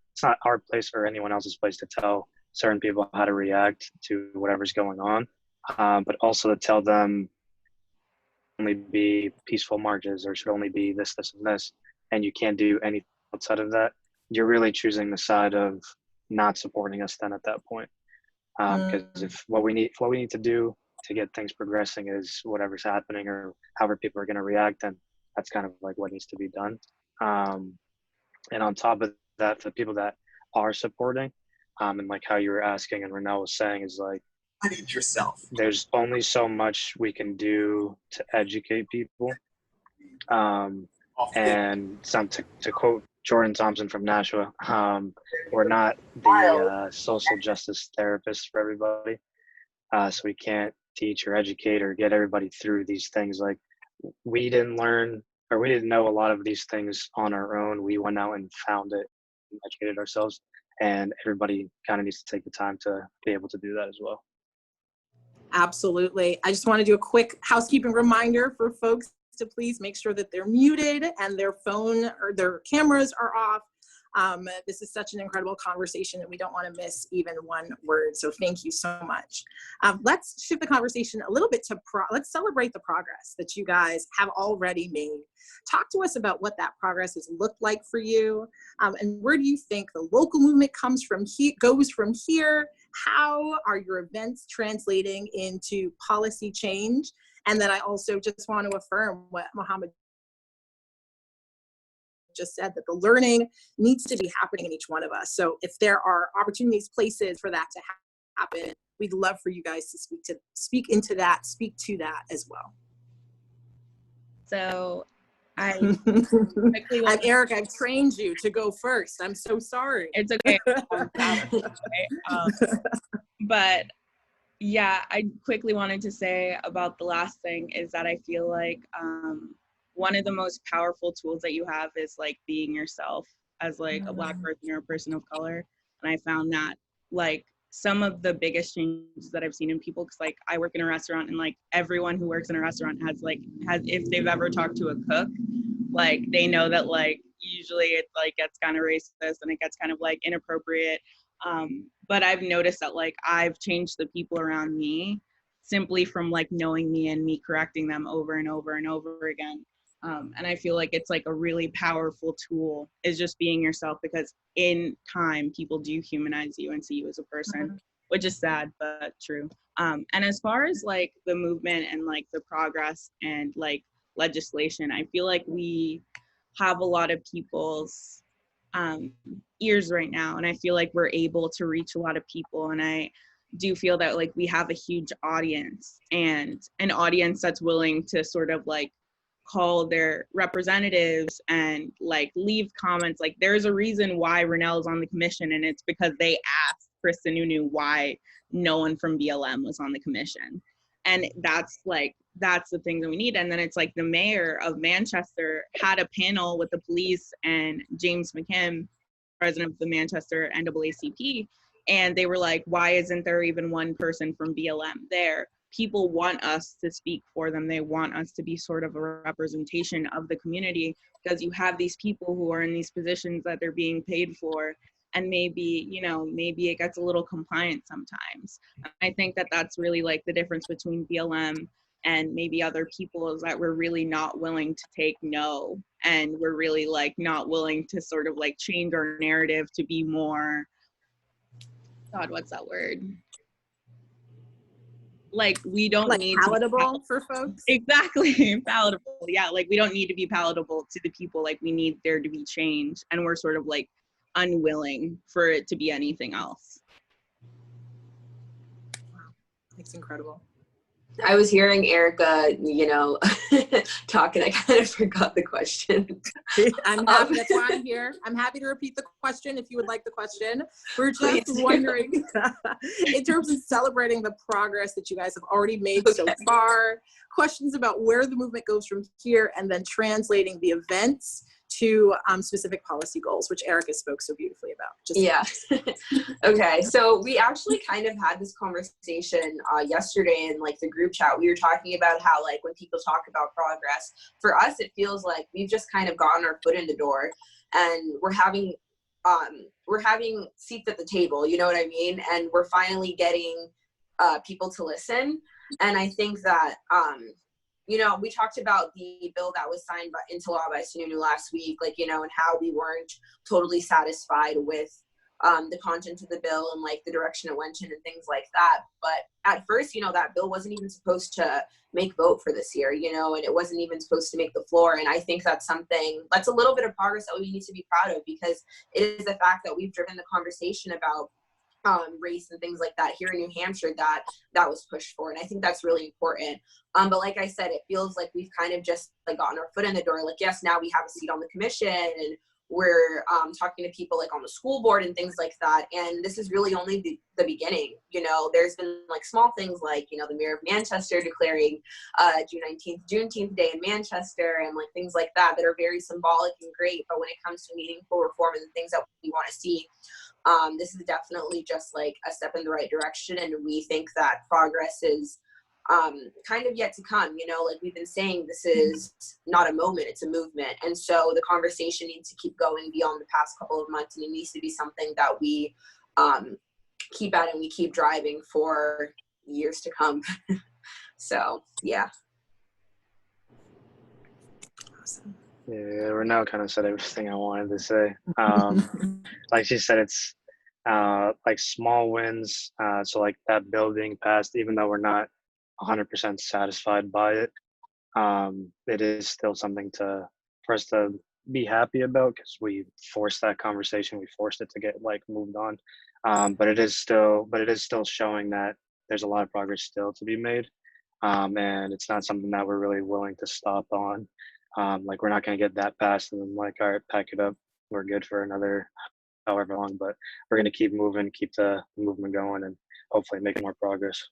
our place or anyone else's place to tell certain people how to react to whatever's going on, but also to tell them only be peaceful marches, or should only be this, and this, and you can't do anything outside of that. You're really choosing the side of not supporting us then at that point. Because if what we need to do to get things progressing is whatever's happening or however people are going to react, then that's kind of like what needs to be done. And on top of that, the people that are supporting, and like how you were asking and Rene was saying, is like, I need yourself. There's only so much we can do to educate people. And to quote Jordan Thompson from Nashua, we're not the social justice therapists for everybody. So we can't teach or educate or get everybody through these things. Like we didn't learn, or we didn't know a lot of these things on our own. We went out and found it and educated ourselves, and everybody kind of needs to take the time to be able to do that as well. Absolutely. I just want to do a quick housekeeping reminder for folks to please make sure that they're muted and their phone or their cameras are off. This is such an incredible conversation that we don't want to miss even one word. So thank you so much. Let's shift the conversation a little bit to let's celebrate the progress that you guys have already made. Talk to us about what that progress has looked like for you, and where do you think the local movement goes from here? How are your events translating into policy change? And then I also just want to affirm what Mohammed just said, that the learning needs to be happening in each one of us. So if there are opportunities, places for that to happen, we'd love for you guys to speak to that as well. So I'm Eric, I've trained you to go first. I'm so sorry. It's okay. But yeah, I quickly wanted to say about the last thing is that I feel like one of the most powerful tools that you have is like being yourself as like a Black person or a person of color. And I found that like some of the biggest changes that I've seen in people, because like I work in a restaurant, and like everyone who works in a restaurant has if they've ever talked to a cook, like they know that like usually it like gets kind of racist and it gets kind of like inappropriate. But I've noticed that like I've changed the people around me simply from like knowing me and me correcting them over and over and over again. And I feel like it's like a really powerful tool is just being yourself, because in time people do humanize you and see you as a person, which is sad but true. And as far as like the movement and like the progress and like legislation, I feel like we have a lot of people's ears right now, and I feel like we're able to reach a lot of people, and I do feel that like we have a huge audience, and an audience that's willing to sort of like call their representatives and like leave comments. Like there's a reason why Rene is on the commission, and it's because they asked Chris Sununu why no one from BLM was on the commission. And that's the thing that we need. And then it's like the mayor of Manchester had a panel with the police and James McKim president of the Manchester NAACP, and they were like, why isn't there even one person from BLM there? People want us to speak for them. They want us to be sort of a representation of the community, because you have these people who are in these positions that they're being paid for, and maybe, you know, maybe it gets a little compliant sometimes. I think that that's really like the difference between BLM and maybe other people, is that we're really not willing to take no, and we're really like not willing to sort of like change our narrative to be more, God, what's that word? Like, we don't Like need palatable to for folks. Exactly, palatable. Yeah, like we don't need to be palatable to the people. Like, we need there to be change, and we're sort of like unwilling for it to be anything else. Wow, it's incredible. I was hearing Erica, you know, talking. I kind of forgot the question. I'm happy. That's why I'm here. I'm happy to repeat the question if you would like the question. We're just Please. wondering, in terms of celebrating the progress that you guys have already made so far, questions about where the movement goes from here, and then translating the events to specific policy goals, which Erica spoke so beautifully about. Yeah. Okay. So we actually kind of had this conversation yesterday in like the group chat. We were talking about how, like, when people talk about progress, for us, it feels like we've just kind of gotten our foot in the door, and we're having seats at the table. You know what I mean? And we're finally getting people to listen. And I think that, you know, we talked about the bill that was signed into law by Sununu last week, like, you know, and how we weren't totally satisfied with the content of the bill and like the direction it went in and things like that. But at first, you know, that bill wasn't even supposed to make vote for this year, you know, and it wasn't even supposed to make the floor. And I think that's a little bit of progress that we need to be proud of, because it is the fact that we've driven the conversation about race and things like that here in New Hampshire that was pushed for. And I think that's really important. But like I said, it feels like we've kind of just like gotten our foot in the door. Like, yes, now we have a seat on the commission, and we're talking to people like on the school board and things like that. And this is really only the beginning. You know, there's been like small things like, you know, the mayor of Manchester declaring June 19th, Juneteenth Day in Manchester, and like things like that are very symbolic and great. But when it comes to meaningful reform and the things that we want to see, this is definitely just like a step in the right direction. And we think that progress is kind of yet to come. You know, like we've been saying, this is not a moment, it's a movement. And so the conversation needs to keep going beyond the past couple of months, and it needs to be something that we keep at and we keep driving for years to come. So, yeah. Awesome. Yeah, Rene kind of said everything I wanted to say. Like she said, it's like small wins. So like that bill being passed, even though we're not 100% satisfied by it, it is still something for us to be happy about, because we forced that conversation. We forced it to get like moved on. But it is still showing that there's a lot of progress still to be made. And it's not something that we're really willing to stop on. Like, we're not going to get that passed and then like, all right, pack it up, we're good for another however long, but we're going to keep moving, keep the movement going, and hopefully make more progress.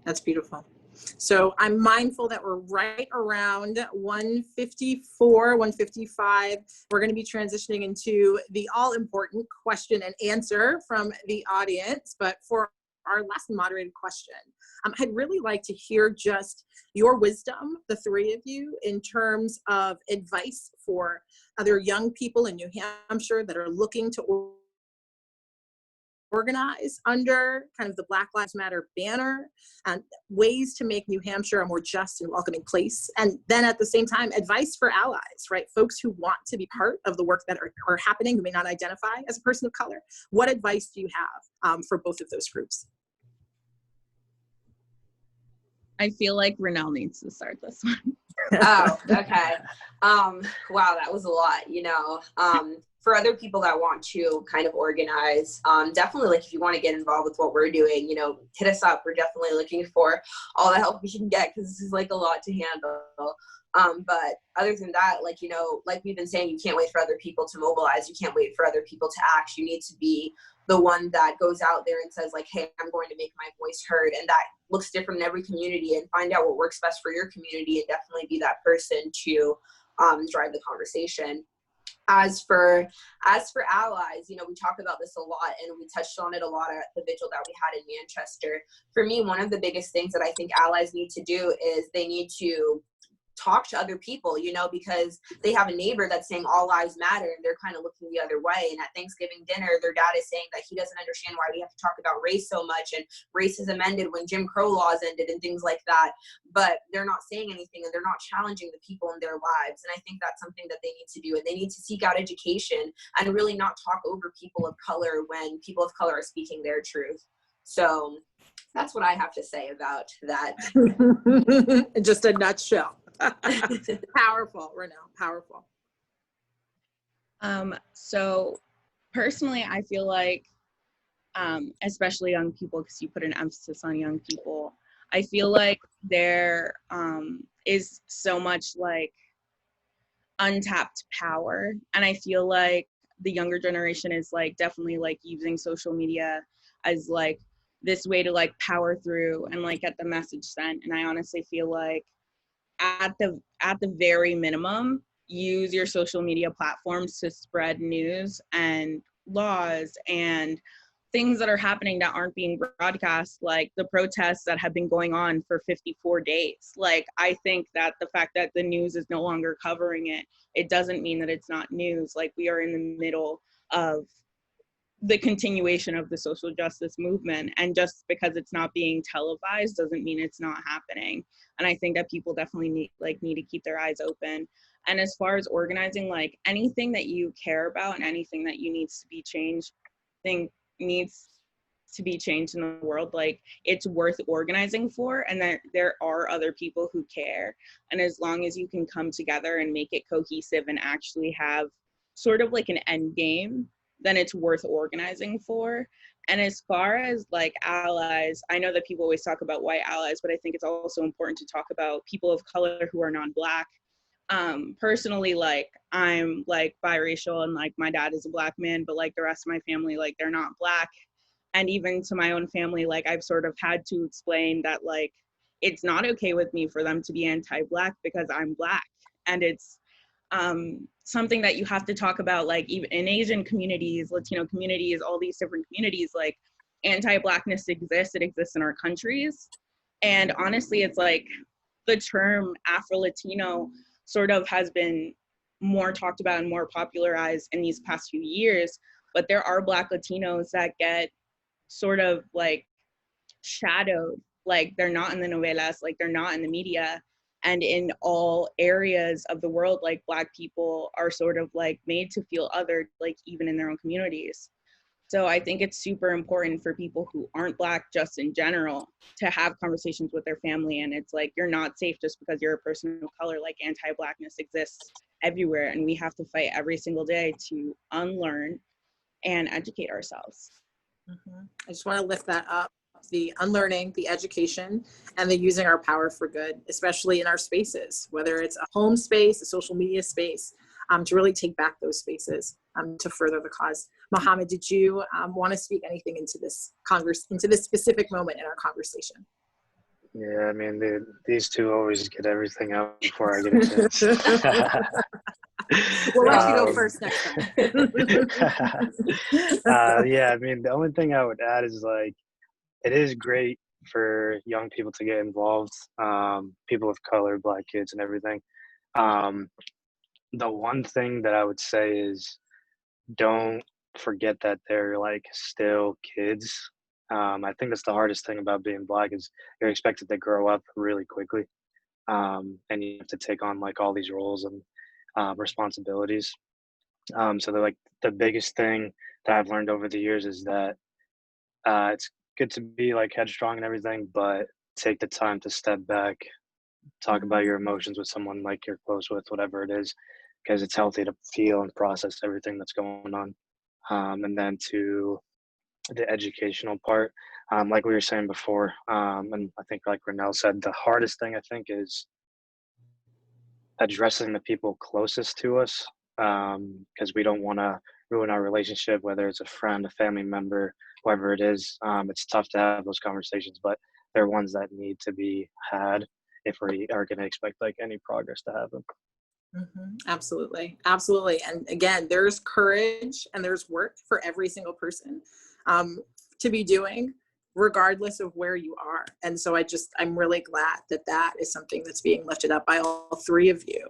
That's beautiful. So I'm mindful that we're right around 1:54, 1:55. We're going to be transitioning into the all-important question and answer from the audience. But for our last moderated question, I'd really like to hear just your wisdom, the three of you, in terms of advice for other young people in New Hampshire that are looking to organize under kind of the Black Lives Matter banner, and ways to make New Hampshire a more just and welcoming place. And then at the same time, advice for allies, right? Folks who want to be part of the work that are happening, who may not identify as a person of color. What advice do you have for both of those groups? I feel like Rene needs to start this one. Oh, okay. Wow, that was a lot, you know. For other people that want to kind of organize, definitely, like, if you want to get involved with what we're doing, you know, hit us up. We're definitely looking for all the help we can get, because this is like a lot to handle. But other than that, like, you know, like we've been saying, you can't wait for other people to mobilize. You can't wait for other people to act. You need to be the one that goes out there and says, like, hey, I'm going to make my voice heard. And that looks different in every community, and find out what works best for your community, and definitely be that person to drive the conversation. As for allies, you know, we talk about this a lot, and we touched on it a lot at the vigil that we had in Manchester. For me, one of the biggest things that I think allies need to do is they need to talk to other people, you know, because they have a neighbor that's saying all lives matter, and they're kind of looking the other way. And at Thanksgiving dinner, their dad is saying that he doesn't understand why we have to talk about race so much, and racism ended when Jim Crow laws ended and things like that. But they're not saying anything, and they're not challenging the people in their lives. And I think that's something that they need to do. And they need to seek out education and really not talk over people of color when people of color are speaking their truth. So that's what I have to say about that. Just a nutshell. Powerful, Rene, powerful. So personally, I feel like, especially young people, because you put an emphasis on young people, I feel like there is so much like untapped power. And I feel like the younger generation is like definitely like using social media as like this way to like power through and like get the message sent. And I honestly feel like at the very minimum, use your social media platforms to spread news and laws and things that are happening that aren't being broadcast, like the protests that have been going on for 54 days. Like, I think that the fact that the news is no longer covering it, it doesn't mean that it's not news. Like, we are in the middle of the continuation of the social justice movement, and just because it's not being televised doesn't mean it's not happening. And I think that people definitely need to keep their eyes open. And as far as organizing, like anything that you care about and anything that you needs to be changed, needs to be changed in the world, like it's worth organizing for, and there are other people who care. And as long as you can come together and make it cohesive and actually have sort of like an end game, then it's worth organizing for. And as far as like allies, I know that people always talk about white allies, but I think it's also important to talk about people of color who are non-Black. Personally, like I'm like biracial, and like my dad is a Black man, but like the rest of my family, like they're not Black. And even to my own family, like I've sort of had to explain that like it's not okay with me for them to be anti-Black because I'm Black. And it's something that you have to talk about, like even in Asian communities, Latino communities, all these different communities, like anti-Blackness exists, it exists in our countries. And honestly, it's like the term Afro-Latino sort of has been more talked about and more popularized in these past few years, but there are Black Latinos that get sort of like shadowed, like they're not in the novelas, like they're not in the media. And in all areas of the world, like Black people are sort of like made to feel othered, like even in their own communities. So I think it's super important for people who aren't Black just in general to have conversations with their family. And it's like, you're not safe just because you're a person of color. Like anti-Blackness exists everywhere, and we have to fight every single day to unlearn and educate ourselves. Mm-hmm. I just want to lift that up, the unlearning, the education, and the using our power for good, especially in our spaces, whether it's a home space, a social media space, to really take back those spaces to further the cause. Mohammed, did you want to speak anything into this specific moment in our conversation? Yeah, I mean, these two always get everything out before I get a chance. We'll let you go first next time. Yeah, I mean, the only thing I would add is like, it is great for young people to get involved, people of color, Black kids and everything. The one thing that I would say is don't forget that they're like still kids. I think that's the hardest thing about being Black is you're expected to grow up really quickly. And you have to take on like all these roles and responsibilities. So they're like the biggest thing that I've learned over the years is that it's good to be like headstrong and everything, but take the time to step back, talk about your emotions with someone like you're close with, whatever it is, because it's healthy to feel and process everything that's going on. And then to the educational part, like we were saying before, and I think like Rene said, the hardest thing I think is addressing the people closest to us, because we don't want to ruin our relationship, whether it's a friend, a family member, whoever it is. It's tough to have those conversations, but they're ones that need to be had if we are going to expect like any progress to happen. Absolutely. Absolutely. And again, there's courage and there's work for every single person to be doing, regardless of where you are. And so I'm really glad that that is something that's being lifted up by all three of you.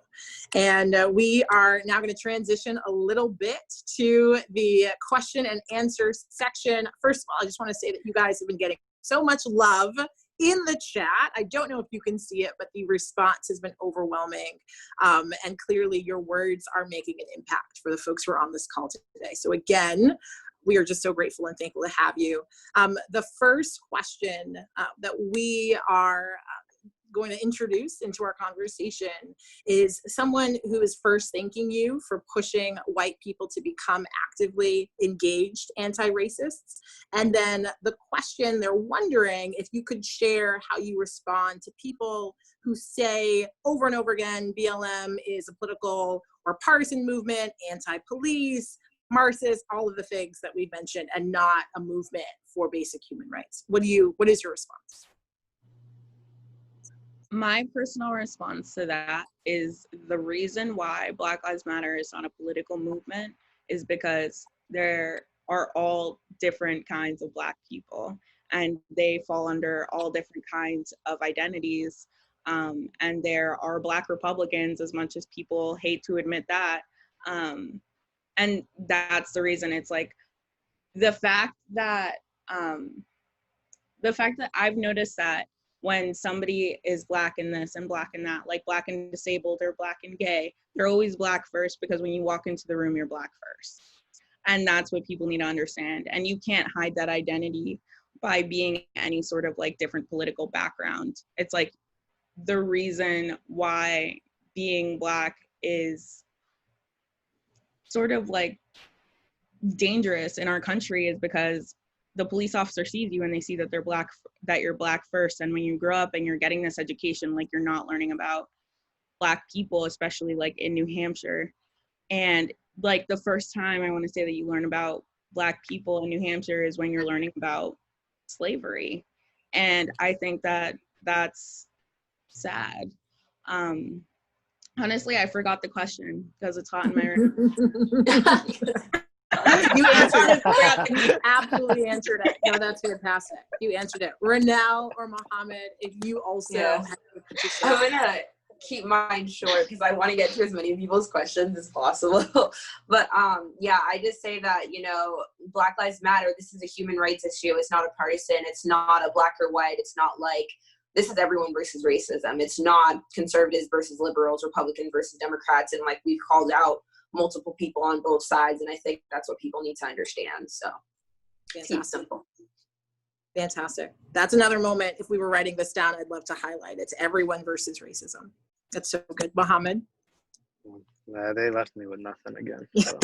And we are now going to transition a little bit to the question and answer section. First of all, I just want to say that you guys have been getting so much love in the chat. I don't know if you can see it, but the response has been overwhelming. And clearly your words are making an impact for the folks who are on this call today. So again, we are just so grateful and thankful to have you. The first question that we are going to introduce into our conversation is someone who is first thanking you for pushing white people to become actively engaged anti-racists. And then the question, they're wondering if you could share how you respond to people who say over and over again, BLM is a political or partisan movement, anti-police, Marxist, all of the things that we've mentioned, and not a movement for basic human rights. What is your response? My personal response to that is the reason why Black Lives Matter is not a political movement is because there are all different kinds of Black people and they fall under all different kinds of identities. And there are Black Republicans, as much as people hate to admit that. And that's the reason. It's like the fact that I've noticed that when somebody is Black in this and Black in that, like Black and disabled or Black and gay, they're always Black first, because when you walk into the room, you're Black first. And that's what people need to understand. And you can't hide that identity by being any sort of like different political background. It's like the reason why being Black is sort of like dangerous in our country is because the police officer sees you and they see that you're Black first. And when you grow up and you're getting this education, like you're not learning about Black people, especially like in New Hampshire. And like the first time I want to say that you learn about Black people in New Hampshire is when you're learning about slavery. And I think that that's sad. Honestly, I forgot the question because it's hot in my room. You answered it. You absolutely answered it. No, that's fantastic. You answered it. Renelle or Mohammed, if you also have a I'm gonna keep mine short because I want to get to as many people's questions as possible. But yeah, I just say that, Black Lives Matter, this is a human rights issue. It's not a partisan. It's not a black or white. It's not like this is everyone versus racism. It's not conservatives versus liberals, Republicans versus Democrats. And like we've called out multiple people on both sides. And I think that's what people need to understand. So keep simple. Fantastic. That's another moment. If we were writing this down, I'd love to highlight. It's everyone versus racism. That's so good. Mohammed? They left me with nothing again. So.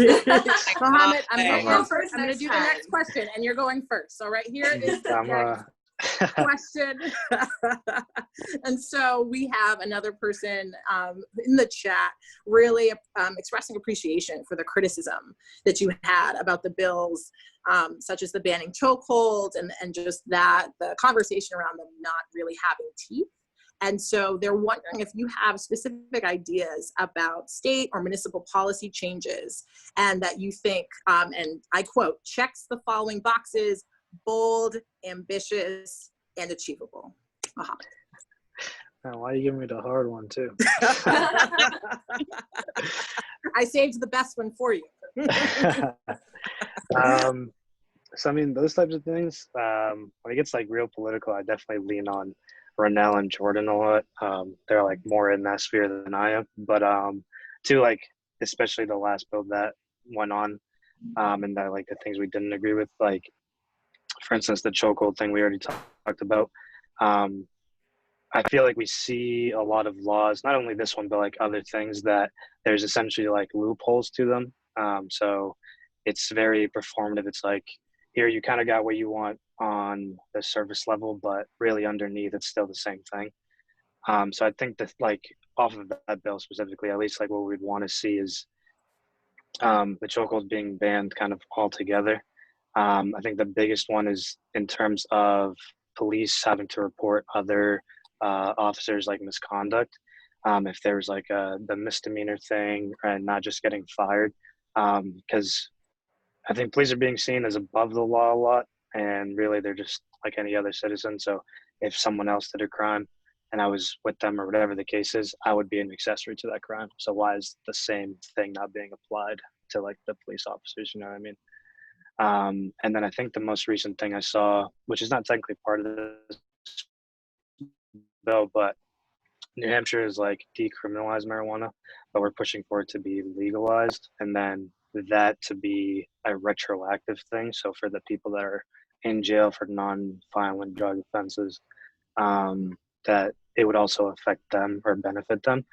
Mohammed, I'm going to go first. I'm going to do the next question, and you're going first. So right here is the next question. And so we have another person in the chat really expressing appreciation for the criticism that you had about the bills, such as the banning chokeholds and just that the conversation around them not really having teeth. And so they're wondering if you have specific ideas about state or municipal policy changes and that you think, and I quote, checks the following boxes: bold, ambitious, and achievable. Mohammed. Why are you giving me the hard one too? I saved the best one for you. So I mean, those types of things, when it gets like real political, I definitely lean on Rene and Jordan a lot. They're like more in that sphere than I am, but too, like especially the last bill that went on, and that like the things we didn't agree with, like for instance the chokehold thing we already talked about. I feel like we see a lot of laws, not only this one but like other things, that there's essentially like loopholes to them. So it's very performative. It's like, here you kind of got what you want on the surface level, but really underneath it's still the same thing. So I think that like off of that bill specifically, at least like what we'd want to see is the chokeholds being banned kind of altogether. I think the biggest one is in terms of police having to report other officers like misconduct. if there was like the misdemeanor thing and not just getting fired. Because I think police are being seen as above the law a lot, and really they're just like any other citizen. So if someone else did a crime and I was with them or whatever the case is, I would be an accessory to that crime. So why is the same thing not being applied to like the police officers? You know what I mean? And then I think the most recent thing I saw, which is not technically part of this bill, but New Hampshire is like decriminalized marijuana, but we're pushing for it to be legalized, and then that to be a retroactive thing. So for the people that are in jail for non-violent drug offenses, that it would also affect them or benefit them.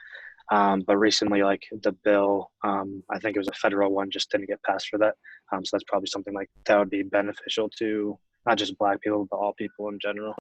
But recently, like the bill, I think it was a federal one, just didn't get passed for that. So that's probably something like that would be beneficial to not just Black people, but all people in general.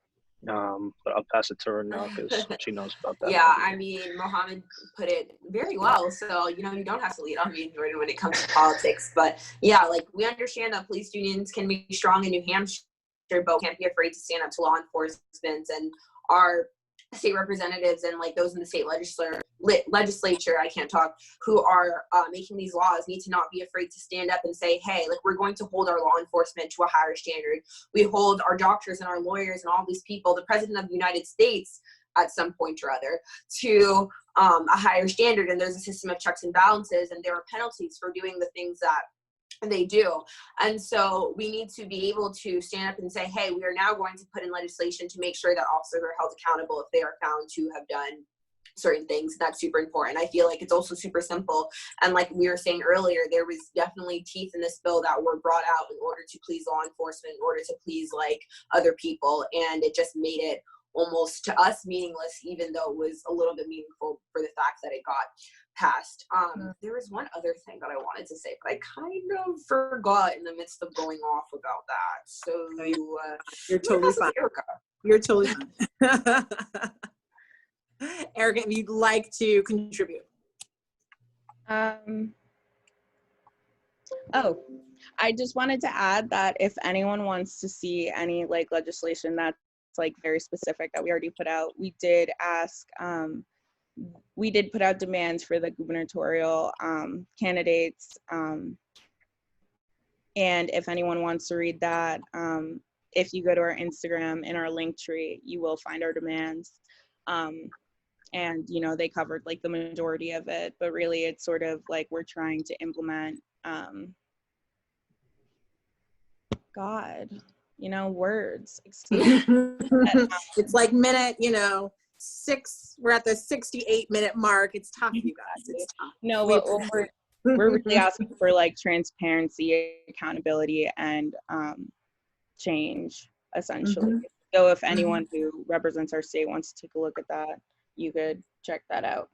But I'll pass it to her now because she knows about that. Yeah, I mean, Mohammed put it very well. So, you know, you don't have to lead on me, Jordan, when it comes to politics. But yeah, like we understand that police unions can be strong in New Hampshire, but can't be afraid to stand up to law enforcement, and our state representatives and like those in the state legislature, I can't talk, who are making these laws need to not be afraid to stand up and say, hey, like we're going to hold our law enforcement to a higher standard. We hold our doctors and our lawyers and all these people, the president of the United States at some point or other, to a higher standard. And there's a system of checks and balances, and there are penalties for doing the things that they do. And so we need to be able to stand up and say, hey, we are now going to put in legislation to make sure that officers are held accountable if they are found to have done certain things. That's super important. I feel like it's also super simple. And like we were saying earlier, there was definitely teeth in this bill that were brought out in order to please law enforcement, in order to please like other people. And it just made it almost to us meaningless, even though it was a little bit meaningful for the fact that it got passed. There was one other thing that I wanted to say, but I kind of forgot in the midst of going off about that. So you're totally fine. You're totally fine. Erica, if you'd like to contribute. I just wanted to add that if anyone wants to see any like legislation that's like very specific that we already put out, we did ask, we did put out demands for the gubernatorial candidates. And if anyone wants to read that, if you go to our Instagram in our link tree, you will find our demands. And, you know, they covered like the majority of it, but really it's sort of like we're trying to implement, words. Excuse me. It's like minute, 6, we're at the 68-minute mark. It's tough, you guys. It's tough. No, we're really asking for like transparency, accountability, and change, essentially. So if anyone who represents our state wants to take a look at that, you could check that out.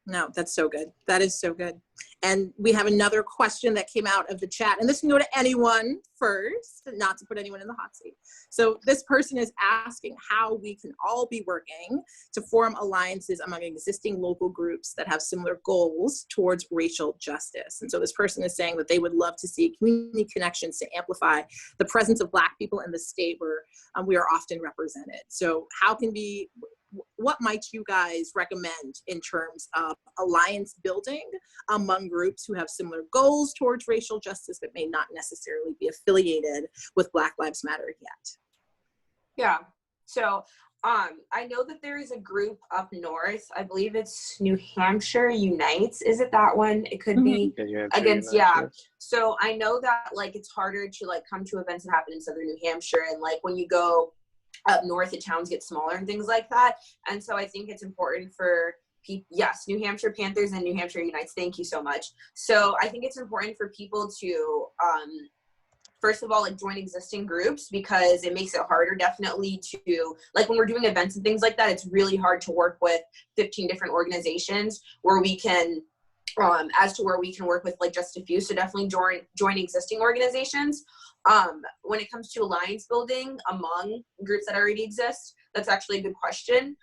No, that's so good. That is so good. And we have another question that came out of the chat, and this can go to anyone first, not to put anyone in the hot seat. So this person is asking how we can all be working to form alliances among existing local groups that have similar goals towards racial justice. And so this person is saying that they would love to see community connections to amplify the presence of Black people in the state where we are often represented. So what might you guys recommend in terms of alliance building among groups who have similar goals towards racial justice but may not necessarily be affiliated with Black Lives Matter yet? Yeah, so I know that there is a group up north. I believe it's New Hampshire Unites. Is it that one? It could be against, yeah. So I know that like it's harder to like come to events that happen in southern New Hampshire, and like when you go up north, the towns get smaller and things like that. And so I think it's important for people, yes, New Hampshire Panthers and New Hampshire Unites, thank you so much. So I think it's important for people to, first of all, like join existing groups, because it makes it harder definitely to, like when we're doing events and things like that, it's really hard to work with 15 different organizations where we can, as to where we can work with like just a few. So definitely join existing organizations. When it comes to alliance building among groups that already exist, that's actually a good question.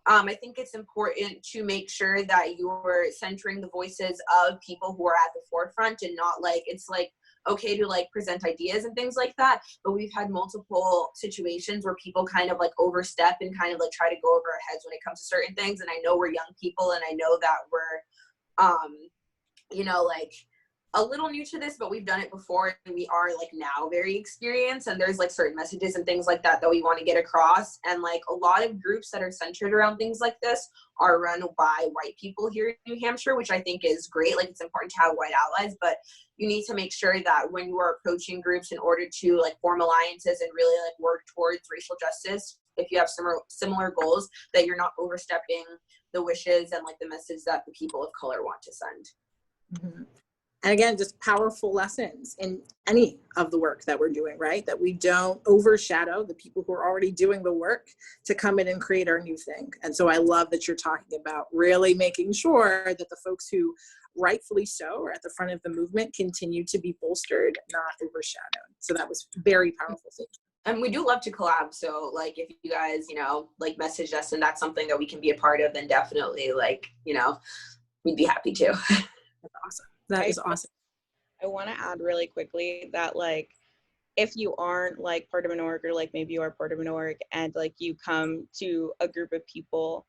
I think it's important to make sure that you're centering the voices of people who are at the forefront and not like, it's like, okay to like present ideas and things like that, but we've had multiple situations where people kind of like overstep and kind of like try to go over our heads when it comes to certain things. And I know we're young people, and I know that we're you know, like a little new to this, but we've done it before, and we are like now very experienced, and there's like certain messages and things like that that we want to get across. And like a lot of groups that are centered around things like this are run by white people here in New Hampshire, which I think is great. Like, it's important to have white allies, but you need to make sure that when you are approaching groups in order to like form alliances and really like work towards racial justice, if you have similar goals, that you're not overstepping the wishes and like the message that the people of color want to send. Mm-hmm. And again, just powerful lessons in any of the work that we're doing, right? That we don't overshadow the people who are already doing the work to come in and create our new thing. And so I love that you're talking about really making sure that the folks who rightfully so are at the front of the movement continue to be bolstered, not overshadowed. So that was very powerful. Thank you. And we do love to collab. So like, if you guys, you know, like message us and that's something that we can be a part of, then definitely like, you know, we'd be happy to. That's awesome. That is awesome. I want to add really quickly that like, if you aren't like part of an org, or like maybe you are part of an org and like you come to a group of people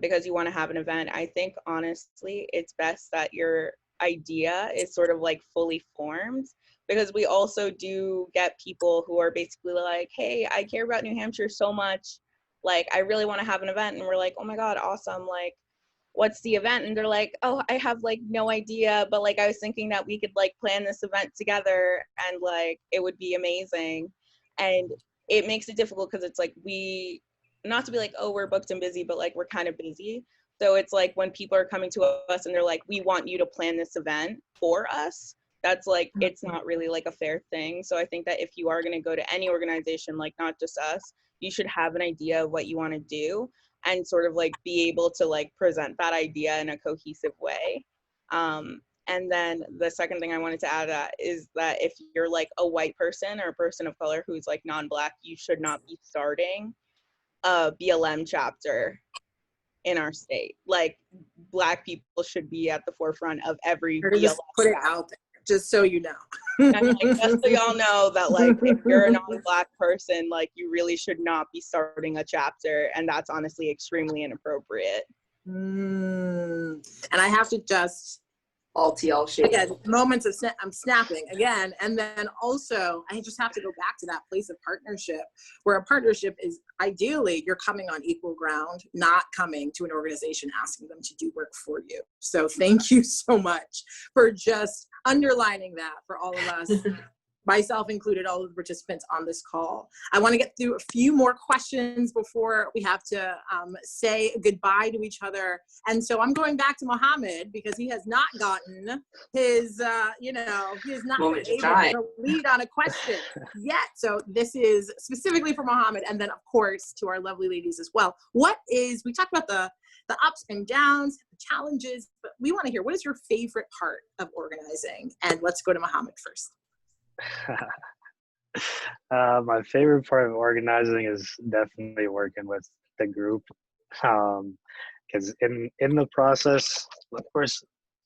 because you want to have an event, I think honestly it's best that your idea is sort of like fully formed, because we also do get people who are basically like, hey, I care about New Hampshire so much, like I really want to have an event, and we're like, oh my god, awesome, like what's the event? And they're like, oh, I have like no idea, but like I was thinking that we could like plan this event together and like it would be amazing. And it makes it difficult because it's like, we, not to be like, oh, we're booked and busy, but like we're kind of busy. So it's like when people are coming to us and they're like, we want you to plan this event for us, that's like, it's not really like a fair thing. So I think that if you are going to go to any organization, like not just us, you should have an idea of what you want to do and sort of like be able to like present that idea in a cohesive way. And then the second thing I wanted to add is that if you're like a white person or a person of color who's like non-Black, you should not be starting a BLM chapter in our state. Like Black people should be at the forefront of every BLM just put it chapter. out there, just so you know. And like, just so y'all know that like, if you're a non-Black person, like you really should not be starting a chapter, and that's honestly extremely inappropriate. And I have to just, All TL shit. again, moments of I'm snapping again. And then also I just have to go back to that place of partnership, where a partnership is ideally you're coming on equal ground, not coming to an organization asking them to do work for you. So thank you so much for just underlining that for all of us, myself included, all of the participants on this call. I want to get through a few more questions before we have to say goodbye to each other. And so I'm going back to Mohammed, because he has not gotten his, he has not been able to lead on a question yet. So this is specifically for Mohammed, and then of course to our lovely ladies as well. We talked about the ups and downs, the challenges, but we want to hear, what is your favorite part of organizing? And let's go to Mohammed first. My favorite part of organizing is definitely working with the group, because in the process, of course,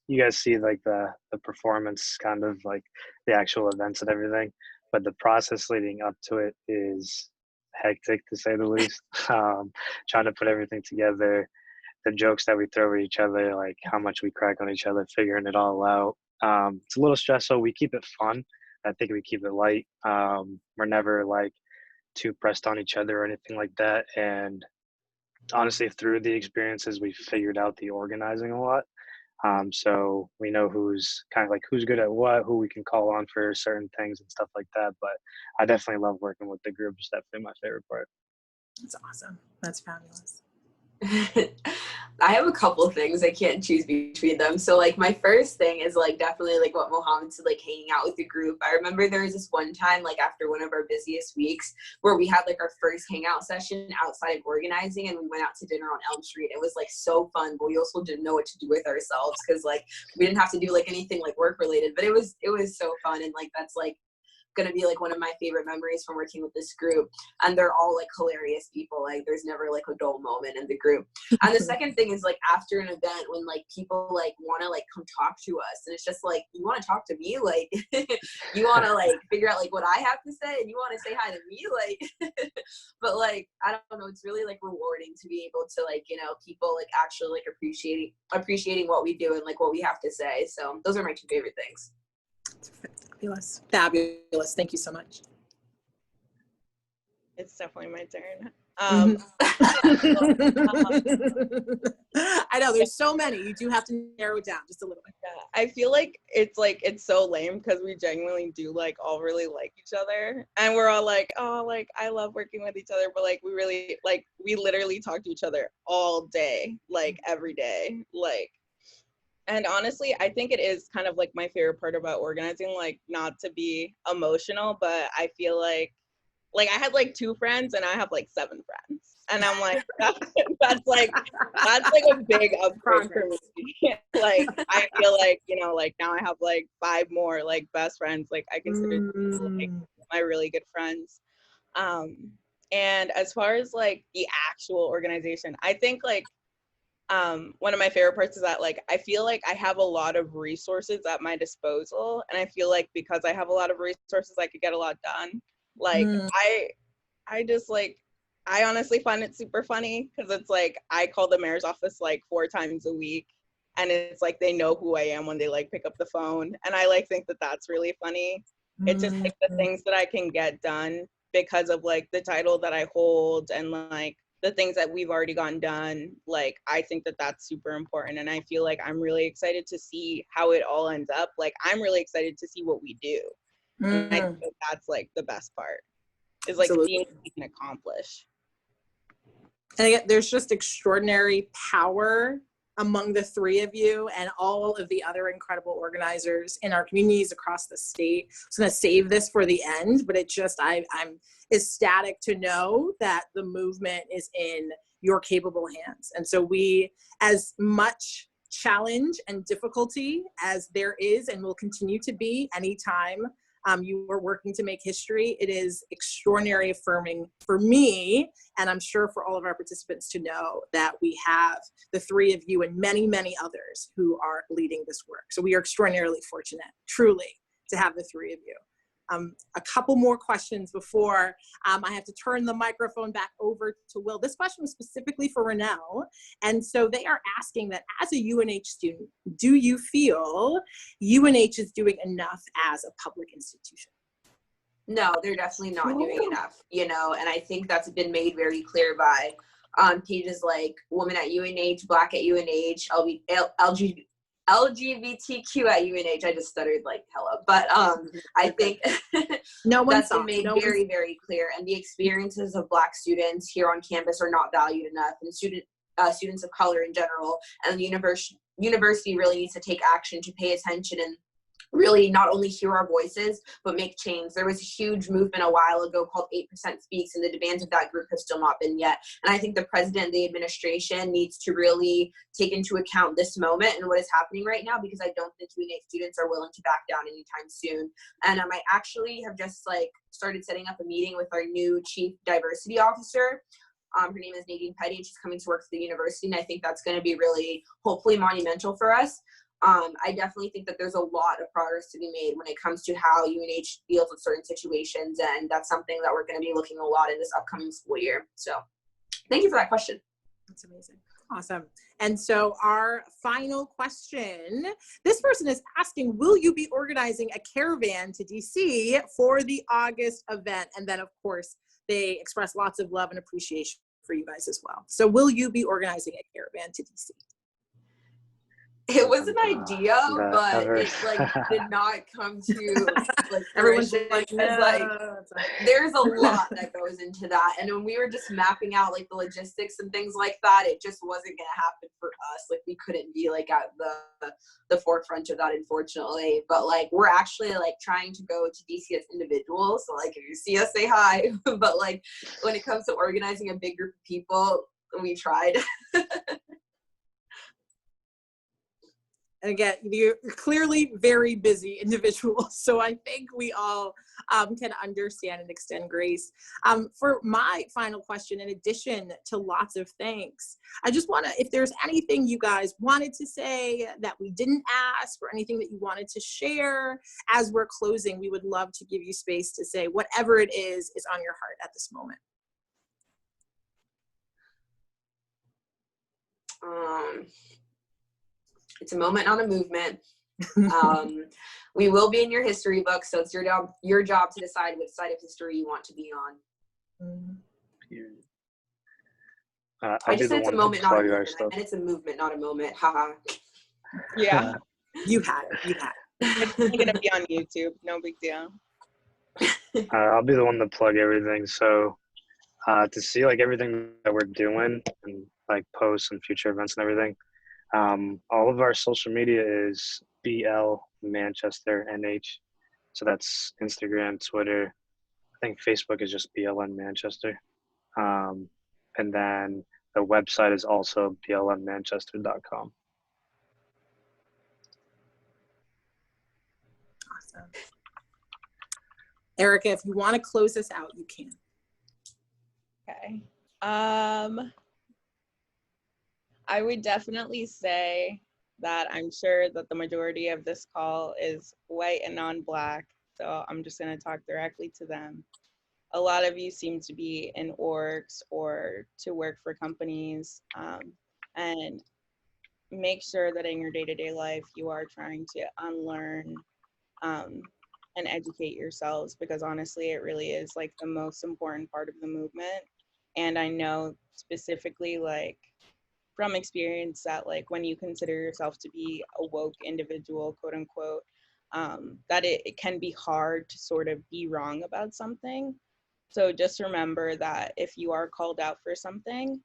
you guys see like the performance, kind of like the actual events and everything, but the process leading up to it is hectic, to say the least. Trying to put everything together, the jokes that we throw at each other, like how much we crack on each other, figuring it all out. It's a little stressful. We keep it fun. I think we keep it light. We're never like too pressed on each other or anything like that. And honestly, through the experiences, we figured out the organizing a lot. So we know who's kind of like who's good at what, who we can call on for certain things and stuff like that. But I definitely love working with the group. It's definitely my favorite part. That's awesome. That's fabulous. I have a couple things. I can't choose between them. So like my first thing is like definitely like what Mohammed said, like hanging out with the group. I remember there was this one time, like after one of our busiest weeks, where we had like our first hangout session outside of organizing, and we went out to dinner on Elm Street. It was like so fun, but we also didn't know what to do with ourselves, because like we didn't have to do like anything like work related, but it was so fun. And like that's like going to be like one of my favorite memories from working with this group. And they're all like hilarious people. Like there's never like a dull moment in the group. And the second thing is like after an event when like people like want to like come talk to us, and it's just like, you want to talk to me? Like you want to like figure out like what I have to say, and you want to say hi to me? Like, but like, I don't know, it's really like rewarding to be able to like, you know, people like actually like appreciating what we do and like what we have to say. So those are my two favorite things. Fabulous. Thank you so much. It's definitely my turn. I know there's so many. You do have to narrow it down just a little bit. Yeah, I feel like it's so lame because we genuinely do like all really like each other, and we're all like, oh, like I love working with each other, but like we really like we literally talk to each other all day, like every day, like. And honestly, I think it is kind of like my favorite part about organizing, like not to be emotional, but I feel like I had like 2 friends and I have like 7 friends. And I'm like, that's like a big upgrade for me. Like, I feel like, you know, like now I have like 5 more like best friends. Like I consider them, like my really good friends. And as far as like the actual organization, I think like, one of my favorite parts is that like I feel like I have a lot of resources at my disposal, and I feel like because I have a lot of resources I could get a lot done. Like I just like I honestly find it super funny because it's like I call the mayor's office like 4 times a week, and it's like they know who I am when they like pick up the phone, and I like think that that's really funny. It's just like the things that I can get done because of like the title that I hold and like the things that we've already gotten done. Like I think that that's super important, and I feel like I'm really excited to see how it all ends up. Like I'm really excited to see what we do, and I think that that's like the best part is like seeing what we can accomplish. And again, there's just extraordinary power among the 3 of you and all of the other incredible organizers in our communities across the state. I was going to save this for the end, but it just, I'm ecstatic to know that the movement is in your capable hands. And so we, as much challenge and difficulty as there is and will continue to be anytime you are working to make history, it is extraordinarily affirming for me, and I'm sure for all of our participants to know that we have the 3 of you and many, many others who are leading this work. So we are extraordinarily fortunate, truly, to have the 3 of you. A couple more questions before I have to turn the microphone back over to Will. This question was specifically for Rene, and so they are asking that as a UNH student, do you feel UNH is doing enough as a public institution? No, they're definitely not doing enough, you know, and I think that's been made very clear by pages like Women at UNH, Black at UNH, LGBTQ at UNH. I just stuttered like hella, but I think that's been made very, very clear. And the experiences of Black students here on campus are not valued enough, and students of color in general. And the university really needs to take action to pay attention and really not only hear our voices, but make change. There was a huge movement a while ago called 8% Speaks, and the demands of that group have still not been yet. And I think the president and the administration needs to really take into account this moment and what is happening right now, because I don't think UNH students are willing to back down anytime soon. And I actually have just like started setting up a meeting with our new chief diversity officer. Her name is Nadine Petty, and she's coming to work for the university. And I think that's going to be really, hopefully, monumental for us. I definitely think that there's a lot of progress to be made when it comes to how UNH deals with certain situations, and that's something that we're going to be looking a lot in this upcoming school year. So thank you for that question. That's amazing. Awesome. And so our final question, this person is asking, will you be organizing a caravan to DC for the August event? And then of course, they express lots of love and appreciation for you guys as well. So will you be organizing a caravan to DC? It was an idea, but it like did not come to like everyone's like, no. Like there's a lot that goes into that, and when we were just mapping out like the logistics and things like that, it just wasn't gonna happen for us. Like we couldn't be like at the forefront of that, unfortunately. But like we're actually like trying to go to DC as individuals, so like if you see us, say hi. But like when it comes to organizing a big group of people, we tried. And again, you're clearly very busy individuals, so I think we all can understand and extend grace. For my final question, in addition to lots of thanks, I just want to, if there's anything you guys wanted to say that we didn't ask, or anything that you wanted to share as we're closing, we would love to give you space to say whatever it is on your heart at this moment. It's a moment, not a movement. We will be in your history book, so it's your job to decide which side of history you want to be on. I just said it's a moment, not a movement, and it's a movement, not a moment. Haha. Yeah. You had it. It's gonna be on YouTube. No big deal. I'll be the one to plug everything. So to see like everything that we're doing and like posts and future events and everything, all of our social media is BL Manchester NH. So that's Instagram, Twitter. I think Facebook is just BLM Manchester. And then the website is also blmmanchester.com. Awesome. Erica, if you want to close this out, you can. Okay. I would definitely say that I'm sure that the majority of this call is white and non-Black, so I'm just going to talk directly to them. A lot of you seem to be in orgs or to work for companies, and make sure that in your day-to-day life you are trying to unlearn and educate yourselves, because honestly it really is like the most important part of the movement. And I know specifically, like from experience, that like when you consider yourself to be a woke individual, quote unquote, that it can be hard to sort of be wrong about something. So just remember that if you are called out for something,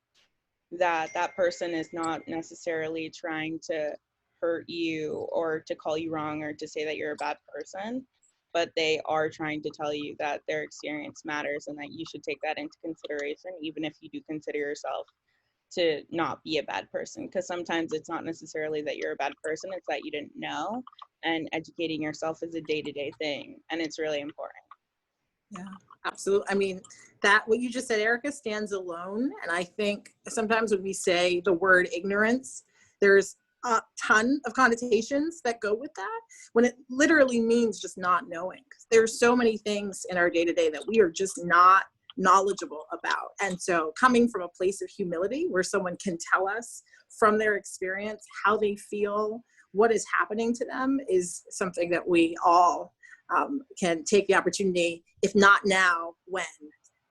that person is not necessarily trying to hurt you or to call you wrong or to say that you're a bad person, but they are trying to tell you that their experience matters and that you should take that into consideration, even if you do consider yourself to not be a bad person. Because sometimes it's not necessarily that you're a bad person, it's that you didn't know, and educating yourself is a day-to-day thing, and it's really important. Yeah, absolutely. I mean, that what you just said, Erica, stands alone. And I think sometimes when we say the word ignorance, there's a ton of connotations that go with that, when it literally means just not knowing. There's so many things in our day-to-day that we are just not knowledgeable about. And so coming from a place of humility where someone can tell us from their experience how they feel, what is happening to them, is something that we all can take the opportunity, if not now, when,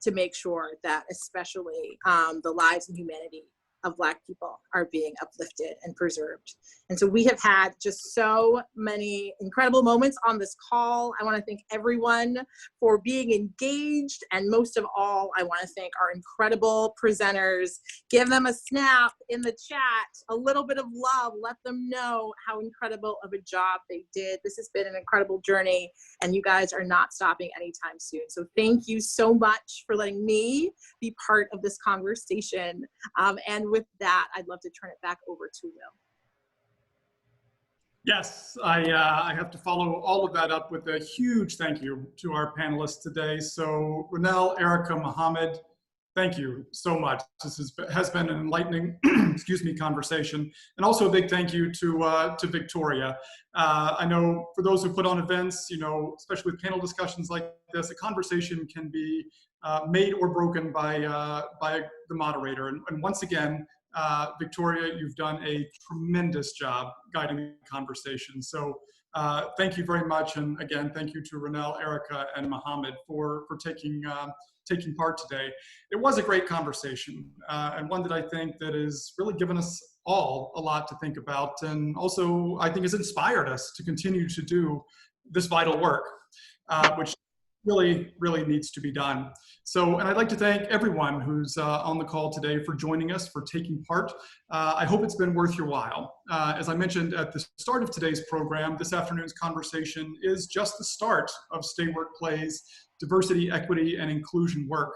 to make sure that especially the lives and humanity of Black people are being uplifted and preserved. And so we have had just so many incredible moments on this call. I want to thank everyone for being engaged. And most of all, I want to thank our incredible presenters. Give them a snap in the chat, a little bit of love. Let them know how incredible of a job they did. This has been an incredible journey, and you guys are not stopping anytime soon. So thank you so much for letting me be part of this conversation. And with that, I'd love to turn it back over to Will. Yes, I have to follow all of that up with a huge thank you to our panelists today. So Rene, Erica, Mohammed, thank you so much. This has been an enlightening excuse me, conversation. And also a big thank you to Victoria. I know for those who put on events, you know, especially with panel discussions like this, a conversation can be made or broken by the moderator. And once again, Victoria, you've done a tremendous job guiding the conversation. So thank you very much. And again, thank you to Rene, Erica, and Mohammed for taking part today. It was a great conversation, and one that I think that has really given us all a lot to think about, and also I think has inspired us to continue to do this vital work, which really, really needs to be done. So, and I'd like to thank everyone who's on the call today for joining us, for taking part. I hope it's been worth your while. As I mentioned at the start of today's program, this afternoon's conversation is just the start of Stay Work Play's diversity, equity, and inclusion work,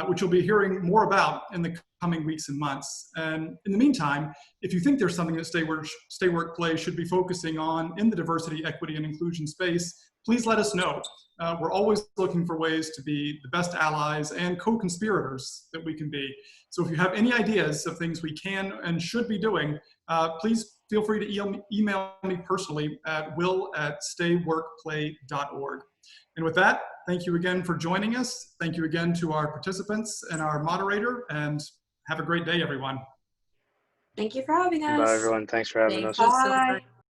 which you'll be hearing more about in the coming weeks and months. And in the meantime, if you think there's something that Stay Work Play should be focusing on in the diversity, equity, and inclusion space, please let us know. We're always looking for ways to be the best allies and co-conspirators that we can be. So if you have any ideas of things we can and should be doing, please feel free to email me personally at will@stayworkplay.org. And with that, thank you again for joining us. Thank you again to our participants and our moderator, and have a great day, everyone. Thank you for having us. Bye, everyone. Thanks for having us. Thank you so Bye. much.